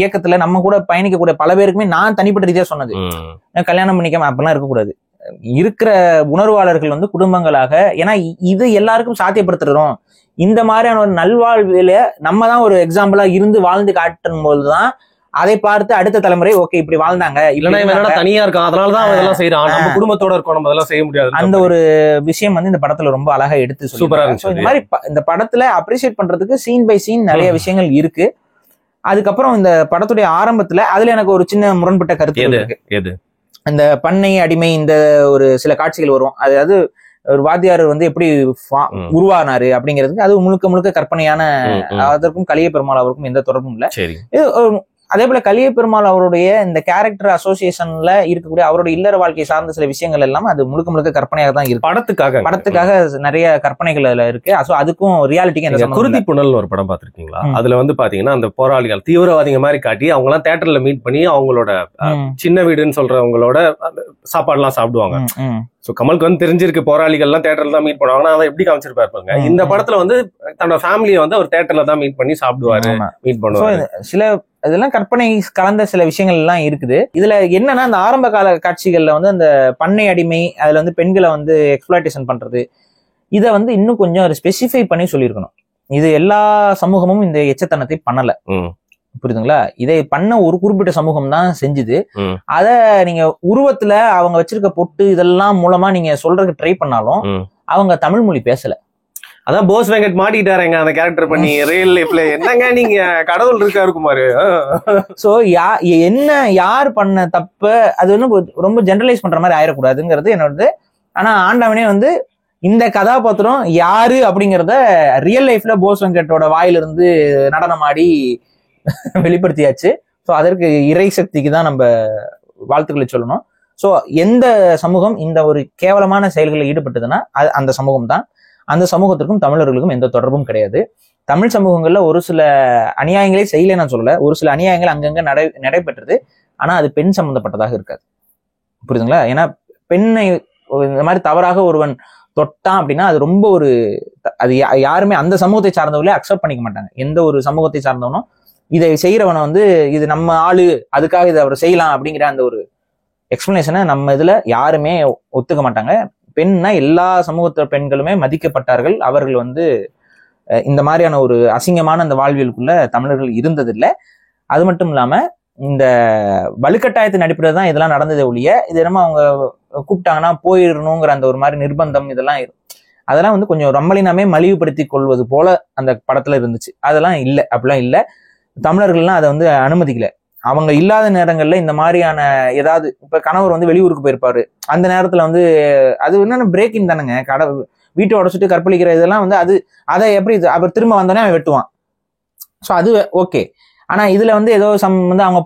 இயக்கத்துல நம்ம கூட பயணிக்கக்கூடிய பல பேருக்குமே நான் தனிப்பட்ட ரீதியா சொன்னது, கல்யாணம் பண்ணிக்காம அப்படிலாம் இருக்கக்கூடாது. இருக்கிற உணர்வாளர்கள் வந்து குடும்பங்களாக, ஏன்னா இது எல்லாருக்கும் சாத்தியப்படுத்துறோம். இந்த மாதிரியான ஒரு நல்வாழ்வில நம்ம தான் ஒரு எக்ஸாம்பிளா இருந்து வாழ்ந்து காட்டும் போதுதான் அதை பார்த்து அடுத்த தலைமுறை ஓகே இப்படி வாழ்ந்தாங்க, இல்லைன்னா தனியா இருக்கான் அதனாலதான் அவன் இதெல்லாம் செய்யறான், நம்ம குடும்பத்தோட இருக்கோம், நம்ம அதெல்லாம் செய்ய முடியாது. அந்த ஒரு விஷயம் வந்து இந்த படத்துல ரொம்ப அழகா எடுத்து சூப்பரா இருந்துச்சு. இந்த மாதிரி இந்த படத்துல அப்ரிசியேட் பண்றதுக்கு சீன் பை சீன் நிறைய விஷயங்கள் இருக்கு. அதுக்கப்புறம் இந்த படத்துடைய ஆரம்பத்துல அதுல எனக்கு ஒரு சின்ன முரண்பட்ட கருத்து இருக்கு. அந்த பண்ணை அடிமை இந்த ஒரு சில காட்சிகள் வரும். அதாவது ஒரு வாத்தியார் வந்து எப்படி உருவானாரு அப்படிங்கிறதுக்கு அது முழுக்க முழுக்க கற்பனையான, அதற்கும் கலிய பெருமாள் அவருக்கும் எந்த தொடர்பும் இல்லை. அதே போல கலிய பெருமாள் அவருடைய இந்த கேரக்டர் அசோசியேஷன்ல இருக்கக்கூடிய அவருடைய இல்லற வாழ்க்கை சார்ந்த சில விஷயங்கள் எல்லாம் அது முழுக்க முழுக்க கற்பனையாக தான் இருக்கு. படத்துக்காக நிறைய கற்பனைகள் அதுல இருக்கு. அதுக்கும் ரியாலிட்டிக்கு குருதி புனல் ஒரு படம் பாத்திருக்கீங்களா? அதுல வந்து பாத்தீங்கன்னா அந்த போராளிகள் தீவிரவாதிங்க மாதிரி காட்டி அவங்க எல்லாம் தியேட்டர்ல மீட் பண்ணி அவங்களோட சின்ன வீடுன்னு சொல்றவங்களோட சாப்பாடு எல்லாம் சாப்பிடுவாங்க. சோ கமலுக்கு வந்து தெரிஞ்சிருக்கு போராளிகள் எல்லாம் தியேட்டர்ல தான் மீட் பண்ணுவாங்க. அதை எப்படி காமிச்சிருப்பாருங்க இந்த படத்துல வந்து தன்னோட ஃபேமிலியை வந்து அவர் தியேட்டர்ல தான் மீட் பண்ணி சாப்பிடுவாரு, மீட் பண்ணுவாரு. சில இதெல்லாம் கற்பனை கலந்த சில விஷயங்கள் எல்லாம் இருக்குது. இதுல என்னன்னா அந்த ஆரம்ப கால காட்சிகள்ல வந்து அந்த பண்ணை அடிமை, அதுல வந்து பெண்களை வந்து எக்ஸ்பிளாய்டேஷன் பண்றது, இதை வந்து இன்னும் கொஞ்சம் ஸ்பெசிஃபை பண்ணி சொல்லியிருக்கணும். இது எல்லா சமூகமும் இந்த எச்சத்தனத்தை பண்ணல, புரியுதுங்களா? இதை பண்ண ஒரு குறிப்பிட்ட சமூகம் தான் செஞ்சுது. அத நீங்க உருவத்துல அவங்க வச்சிருக்க பொட்டு இதெல்லாம் மூலமா நீங்க சொல்றதுக்கு ட்ரை பண்ணாலும் அவங்க தமிழ் மொழி பேசல. அதான் போஸ் வெங்கட் மாட்டிட்டாருங்க அந்த கேரக்டர் பண்ணி ரியல் லைஃப்ல. என்னங்க நீங்க கடவுள் இருக்காரு குமாரு. சோ என்ன யார் பண்ண தப்பு அது வந்து ரொம்ப ஜெனரலைஸ் பண்ற மாதிரி ஆயிடக்கூடாதுங்கிறது என்னோடது. ஆனா ஆண்டவனே வந்து இந்த கதாபாத்திரம் யாரு அப்படிங்கறத ரியல் லைஃப்ல போஸ் வெங்கட்டோட வாயிலிருந்து நடனமாடி வெளிப்படுத்தியாச்சு. ஸோ அதற்கு இறை சக்திக்கு தான் நம்ம வாழ்த்துக்களை சொல்லணும். ஸோ எந்த சமூகம் இந்த ஒரு கேவலமான செயல்களில் ஈடுபட்டதுன்னா அது அந்த சமூகம் தான். அந்த சமூகத்திற்கும் தமிழர்களுக்கும் எந்த தொடர்பும் கிடையாது. தமிழ் சமூகங்கள்ல ஒரு சில அநியாயங்களே செய்யல நான் சொல்லல, ஒரு சில அநியாயங்கள் அங்கங்க நடைபெற்றது. ஆனா அது பெண் சம்பந்தப்பட்டதாக இருக்காது, புரியுதுங்களா? ஏன்னா பெண்ணை இந்த மாதிரி தவறாக ஒருவன் தொட்டான் அப்படின்னா அது ரொம்ப ஒரு அது யாருமே அந்த சமூகத்தை சார்ந்தவர்களே அக்செப்ட் பண்ணிக்க மாட்டாங்க. எந்த ஒரு சமூகத்தை சார்ந்தவனும் இதை செய்யறவனை வந்து இது நம்ம ஆளு அதுக்காக இதை அவர் செய்யலாம் அப்படிங்கிற அந்த ஒரு எக்ஸ்பிளனேஷனை நம்ம இதுல யாருமே ஒத்துக்க மாட்டாங்க. பெண்ணா எல்லா சமூகத்த பெண்களுமே மதிக்கப்பட்டார்கள். அவர்கள் வந்து இந்த மாதிரியான ஒரு அசிங்கமான அந்த வாழ்வியலுக்குள்ள தமிழர்கள் இருந்ததில்லை. அது மட்டும் இல்லாம இந்த வலுக்கட்டாயத்தின் அடிப்படையில் தான் இதெல்லாம் நடந்ததே ஒழிய இது என்னமோ அவங்க கூப்பிட்டாங்கன்னா போயிடணுங்கிற அந்த ஒரு மாதிரி நிர்பந்தம் அதெல்லாம் வந்து கொஞ்சம் ரம்மலினாமே மலிவுபடுத்தி கொள்வது போல அந்த படத்துல இருந்துச்சு. அதெல்லாம் இல்லை, அப்படிலாம் இல்லை. தமிழர்கள்லாம் அதை வந்து அனுமதிக்கல. அவங்க இல்லாத நேரங்கள்ல இந்த மாதிரியான ஏதாவது இப்ப கணவர் வந்து வெளியூருக்கு போயிருப்பாரு, அந்த நேரத்துல வந்து அது என்னன்னா பிரேக்கிங் தானுங்க. வீட்டை உடச்சிட்டு கற்பழிக்கிற இதெல்லாம் வந்து அதை எப்படி அவர் திரும்ப வந்தோடனே அவன் வெட்டுவான். ஸோ அது ஓகே. ஆனா இதுல வந்து ஏதோ வந்து அவங்க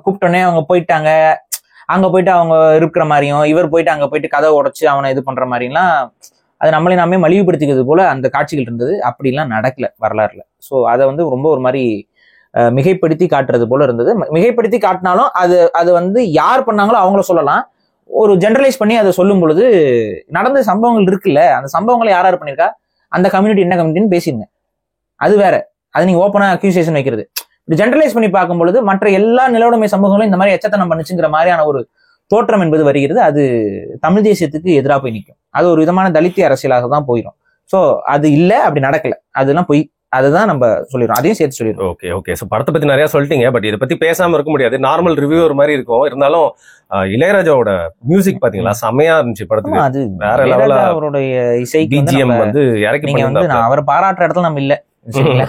கூப்பிட்டோன்னே அவங்க போயிட்டாங்க, அங்க போயிட்டு அவங்க இருக்கிற மாதிரியும் இவர் போயிட்டு அங்க போயிட்டு கதை உடைச்சு அவனை இது பண்ற மாதிரிலாம் அது நம்மளே நாமே மலிவுபடுத்திக்கிறது போல அந்த காட்சிகள் இருந்தது. அப்படிலாம் நடக்கல வரலாறுல. ஸோ அதை வந்து ரொம்ப ஒரு மாதிரி மிகைப்படுத்தி காட்டுறது போல இருந்தது. மிகைப்படுத்தி காட்டினாலும் அது வந்து யார் பண்ணாங்களோ அவங்கள சொல்லலாம். ஒரு ஜெனரலைஸ் பண்ணி அதை சொல்லும் பொழுது நடந்த சம்பவங்கள் இருக்குல்ல, அந்த சம்பவங்களை யார் பண்ணிருக்கா, அந்த கம்யூனிட்டி என்ன கம்யூனிட்டின்னு பேசிருங்க, அது வேற. அது நீங்க ஓப்பனா அக்யூசியேஷன் வைக்கிறது. இப்படி ஜெனரலைஸ் பண்ணி பார்க்கும் பொழுது மற்ற எல்லா நிலவுடைமை சமூகங்களும் இந்த மாதிரி எச்சத்தனம் பண்ணுச்சுங்கிற மாதிரியான ஒரு தோற்றம் என்பது வருகிறது. அது தமிழ் தேசியத்துக்கு எதிராக போய் நிற்கும். அது ஒரு விதமான தலித்திய அரசியலாக தான் போயிடும். ஸோ அது இல்லை, அப்படி நடக்கல, அதெல்லாம் பொய். அதுதான் நம்ம சொல்லிடுறோம், அதையும் சேர்த்து சொல்லிடுறோம். Okay okay. ஸோ படத்தை பத்தி நிறைய சொல்லிட்டீங்க, பட் இதை பத்தி பேசாம இருக்க முடியாது. நார்மல் ரிவ்யூவர் மாதிரி இருக்கும். இருந்தாலும் இளையராஜாவோட மியூசிக் பாத்தீங்களா, செமையா இருந்துச்சு படத்துக்கு. அது வேற லெவல்ல அவருடைய இசை பிஜிஎம் வந்து இறக்கி நீங்க வந்து அவர் பாராட்டுற இடத்துல நம்ம இல்ல,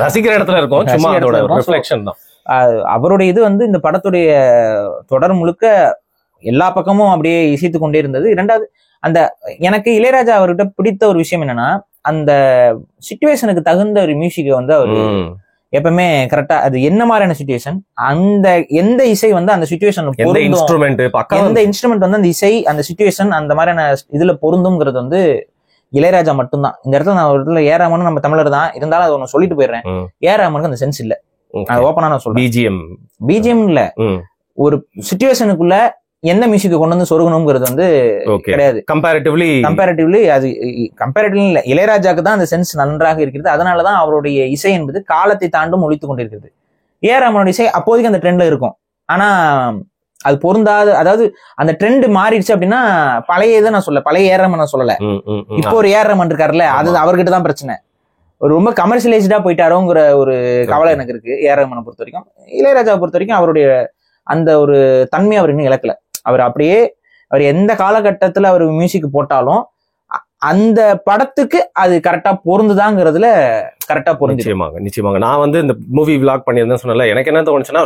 ரசிக்கிற இடத்துல இருக்கும். சும்மா அதோட ரிஃப்ளெக்ஷன் தான். அவருடைய இது வந்து இந்த படத்துடைய தொடர் முழுக்க எல்லா பக்கமும் அப்படியே இசைத்து கொண்டே இருந்தது. இரண்டாவது அந்த எனக்கு இளையராஜா அவர்கிட்ட பிடித்த ஒரு விஷயம் என்னன்னா, அந்த சிச்சுவேஷனுக்கு தகுந்த ஒரு மியூசிக்கை வந்து அவரு எப்பவுமே கரெக்டா, அது என்ன மாதிரியான சிச்சுவேஷன், அந்த எந்த இசை வந்து அந்த சிச்சுவேஷன் எந்த இன்ஸ்ட்ருமெண்ட் வந்து அந்த இசை அந்த சிச்சுவேஷன் அந்த மாதிரியான இதுல பொருந்தும்ங்கிறது வந்து இளையராஜா மட்டும்தான். இந்த இடத்துல நான் ஒரு இடத்துல ஏ ரஹ்மான் நம்ம தமிழர் தான் இருந்தாலும் அது ஒண்ணு சொல்லிட்டு போயிடுறேன். ஏ ரஹ்மானுக்கு அந்த சென்ஸ் இல்ல. ஓப்பனா நான் சொல்றேன். பிஜிஎம் இல்ல, ஒரு சிச்சுவேஷனுக்குள்ள எந்த மியூசிக் கொண்டு வந்து சொருகணுங்கிறது வந்து கிடையாது. கம்பேரிட்டிவ்லி அது கம்பேரிட்டிவ்லி இல்ல, இளையராஜாக்கு தான் அந்த சென்ஸ் நன்றாக இருக்கிறது. அதனாலதான் அவருடைய இசை என்பது காலத்தை தாண்டும் ஒழித்து கொண்டிருக்கிறது. ஏ ரஹ்மானோட இசை அப்போதைக்கு அந்த ட்ரெண்ட்ல இருக்கும், ஆனா அது பொருந்தாத, அதாவது அந்த ட்ரெண்ட் மாறிடுச்சு அப்படின்னா பழைய இதை நான் சொல்ல, பழைய ஏ ரஹ்மான் நான் சொல்லல, இப்போ ஒரு ஏ ரஹ்மான் இருக்காருல்ல, அது அவர்கிட்ட தான் பிரச்சனை. ஒரு ரொம்ப கமர்ஷியலைஸ்டா போயிட்டாரோங்கிற ஒரு கவலை எனக்கு இருக்கு ஏ ரஹ்மானை பொறுத்த வரைக்கும். இளையராஜாவை பொறுத்த வரைக்கும் அவருடைய அந்த ஒரு தன்மையை அவர் இன்னும் இழக்கல. அவர் அப்படியே அவர் எந்த காலகட்டத்துல அவர் மியூசிக் போட்டாலும் அந்த படத்துக்கு அது கரெக்டா பொருந்துதாங்கிறதுல கரெக்டா பொருந்து. நிச்சயமாக நான் வந்து இந்த மூவி விளாக் பண்ணியிருந்தேன் சொன்னல, எனக்கு என்ன தோணுச்சுன்னா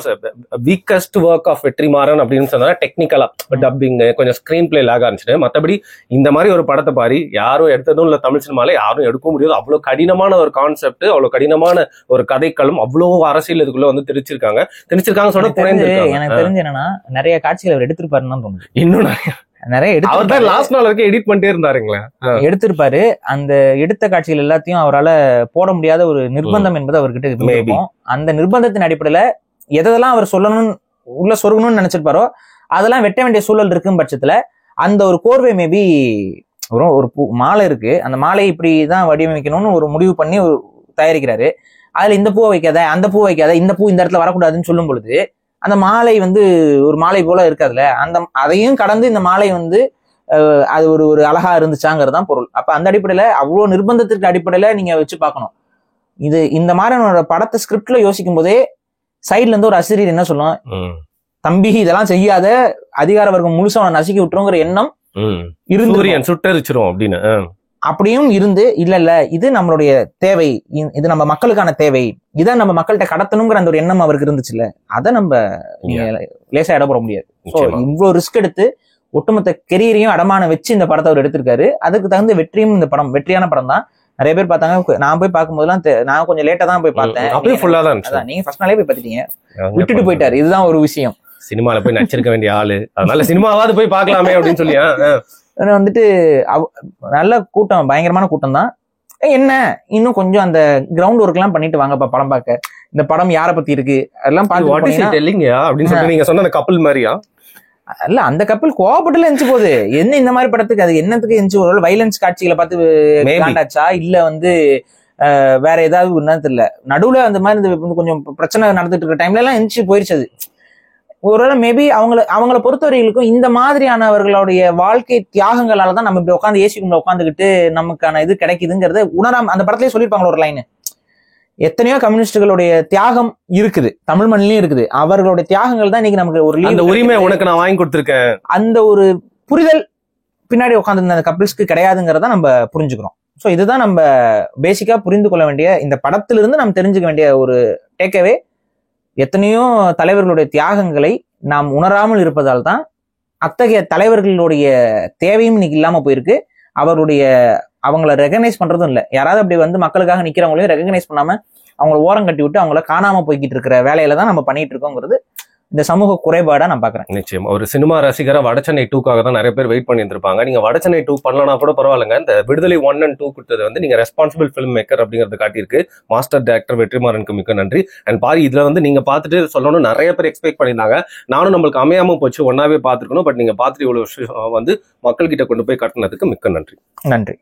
வீக்கஸ்ட் ஒர்க் ஆஃப் வெற்றிமாறன் அப்படின்னு சொன்னா டெக்னிக்கலா டப்பிங் கொஞ்சம் ஸ்கிரீன் பிளே லாக இருந்துச்சு. மற்றபடி இந்த மாதிரி ஒரு படத்தை பாரு யாரும் எடுத்ததும் இல்ல, தமிழ் சினிமால யாரும் எடுக்க முடியாது. அவ்வளவு கடினமான ஒரு கான்செப்ட், அவ்வளவு கடினமான ஒரு கதைக்களம், அவ்வளவு அரசியல் இதுக்குள்ள வந்து திணிச்சிருக்காங்க சொன்ன புரிஞ்சிருக்காங்க. எனக்கு தெரிஞ்சு என்னன்னா நிறைய காட்சிகள் அவர் எடுத்திருப்பாருன்னு தோணுது. இன்னும் நிறைய லாஸ்ட் நாள் வரைக்கும் எடிட் பண்ணிட்டே இருந்தாருங்களே, எடுத்திருப்பாரு. அந்த எடுத்த காட்சிகள் எல்லாத்தையும் அவரால் போட முடியாத ஒரு நிர்பந்தம் என்பது அவர்கிட்ட இருக்கும். அந்த நிர்பந்தத்தின் அடிப்படையில எதெல்லாம் அவர் சொல்லணும்னு உள்ள சொருகணும்னு நினைச்சிருப்பாரோ அதெல்லாம் வெட்ட வேண்டிய சூழல் இருக்கும் பட்சத்துல அந்த ஒரு கோர்வை மேபி ஒரு மாலை இருக்கு, அந்த மாலை இப்படிதான் வடிவமைக்கணும்னு ஒரு முடிவு பண்ணி தயாரிக்கிறாரு. அதுல இந்த பூவை வைக்காத, அந்த பூ வைக்காத, இந்த பூ இந்த இடத்துல வரக்கூடாதுன்னு சொல்லும் பொழுது அந்த மாலை வந்து ஒரு மாலை போல இருக்காதுல்ல, அதையும் கடந்து இந்த மாலை வந்து அது ஒரு அழகா இருந்துச்சாங்கிறதுதான் பொருள். அப்ப அந்த அடிப்படையில அவ்வளவு நிர்பந்தத்திற்கு அடிப்படையில நீங்க வச்சு பார்க்கணும். இந்த மாதிரியான படத்தை ஸ்கிரிப்ட்ல யோசிக்கும் போதே சைட்ல இருந்து ஒரு ஆசிரியர் என்ன சொல்லும், தம்பி இதெல்லாம் செய்யாத, அதிகார வர்க்கம் முழுசா அவனை நசுக்கி விட்டுருங்கிற எண்ணம் இருந்து சுட்டரிச்சிரும் அப்படின்னு அப்படியும் இருந்து, இல்ல இது நம்மளுடைய தேவை, இது நம்ம மக்களுக்கான தேவை, இதான் நம்ம மக்கள்கிட்ட கடத்தணுங்கிற அந்த ஒரு எண்ணம் அவருக்கு இருந்துச்சுல்ல, அதை நம்ம லேசா இட போட முடியாது. இவ்வளவு ரிஸ்க் எடுத்து ஒட்டுமொத்த கெரியரையும் அடமான வச்சு இந்த படத்தை அவர் எடுத்திருக்காரு. அதுக்கு தகுந்த வெற்றியும் இந்த படம் வெற்றியான படம் தான். நிறைய பேர் பார்த்தாங்க. நான் போய் பார்க்கும்போதெல்லாம் நான் கொஞ்சம் லேட்டா தான் போய் பார்த்தேன். நீங்க ஃபர்ஸ்ட் நாளே போய் பார்த்துட்டீங்க, விட்டுட்டு போயிட்டாரு. இதுதான் ஒரு விஷயம். சினிமால போய் நடிச்சிருக்க வேண்டிய ஆளு, அதனால சினிமாவாவது போய் பார்க்கலாமே அப்படின்னு சொல்லி வந்துட்டு நல்ல கூட்டம், பயங்கரமான கூட்டம் தான். என்ன இன்னும் கொஞ்சம் அந்த கிரவுண்ட் ஒர்க் எல்லாம் பண்ணிட்டு வாங்கப்பா படம் பார்க்க. இந்த படம் யாரை பத்தி இருக்கு அதெல்லாம் பார்த்து நீங்க சொன்ன கப்பல் மாதிரியா இல்ல, அந்த கப்பல் கோவப்பட்டுல எரிஞ்சு போகுது. என்ன இந்த மாதிரி படத்துக்கு அது என்னத்துக்கு எரிஞ்சு ஒரு வைலன்ஸ் காட்சிகளை பார்த்து காண்டாச்சா, இல்ல வந்து வேற ஏதாவது என்ன தெரியல, நடுவுல அந்த மாதிரி கொஞ்சம் பிரச்சனை நடந்துட்டு இருக்க டைம்ல எல்லாம் எரிஞ்சு போயிருச்சு. அது ஒருவேளை மேபி அவங்கள பொறுத்தவரைகளுக்கும் இந்த மாதிரியானவர்களுடைய வாழ்க்கை தியாகங்களாலதான் நம்ம இப்படி உட்காந்து ஏசிக்குள்ள உட்காந்துக்கிட்டு நமக்கான இது கிடைக்குதுங்கிறத உணராம அந்த படத்திலேயே சொல்லியிருப்பாங்களா ஒரு லைன், எத்தனையோ கம்யூனிஸ்டுகளுடைய தியாகம் இருக்குது, தமிழ் மண்ணிலையும் இருக்குது, அவர்களுடைய தியாகங்கள் தான் இன்னைக்கு நமக்கு ஒரு உரிமை உனக்கு நான் வாங்கி கொடுத்துருக்கேன், அந்த ஒரு புரிதல் பின்னாடி உட்காந்து அந்த கப்பிள்ஸ்க்கு கிடையாதுங்கிறத நம்ம புரிஞ்சுக்கிறோம். ஸோ இதுதான் நம்ம பேசிக்கா புரிந்து கொள்ள வேண்டிய, இந்த படத்திலிருந்து நம்ம தெரிஞ்சுக்க வேண்டிய ஒரு டேக்அவே. எத்தனையோ தலைவர்களுடைய தியாகங்களை நாம் உணராமல் இருப்பதால் தான் அத்தகைய தலைவர்களுடைய தேவையும் இன்னைக்கு இல்லாம போயிருக்கு. அவங்கள ரெகனைஸ் பண்றதும் இல்லை. யாராவது அப்படி வந்து மக்களுக்காக நிக்கிறவங்களையும் ரெகனைஸ் பண்ணாம அவங்கள ஓரம் கட்டி விட்டு அவங்கள காணாம போய்கிட்டு இருக்கிற வேலையில தான் நம்ம பண்ணிட்டு இருக்கோங்கிறது இந்த சமூக குறைபாடா நான் பாக்குறேன். நிச்சயம் ஒரு சினிமா ரசிகரா வடச்சென்னை 2க்காக தான் நிறைய பேர் வெயிட் பண்ணி இருப்பாங்க. நீங்க வடச்சென்னை 2 பண்ணலனா கூட பரவாயில்லைங்க, இந்த விடுதலை 1 and 2 கொடுத்தது வந்து நீங்க ரெஸ்பான்சிபிள் ஃபிலிம் மேக்கர் அப்படிங்கறது காட்டியிருக்கு. மாஸ்டர் டைரக்டர் வெற்றிமாறனுக்கு மிக்க நன்றி. அண்ட் பாரு, இதுல வந்து நீங்க பார்த்துட்டு சொல்லணும் நிறைய பேர் எக்ஸ்பெக்ட் பண்ணியிருந்தாங்க. நானும் நம்மளுக்கு அமையாம போச்சு, ஒன்னாவே பார்த்துருக்கணும். பட் நீங்க பார்த்துட்டு இவ்வளவு வந்து மக்கள் கிட்ட கொண்டு போய் கட்டினதுக்கு மிக்க நன்றி. நன்றி.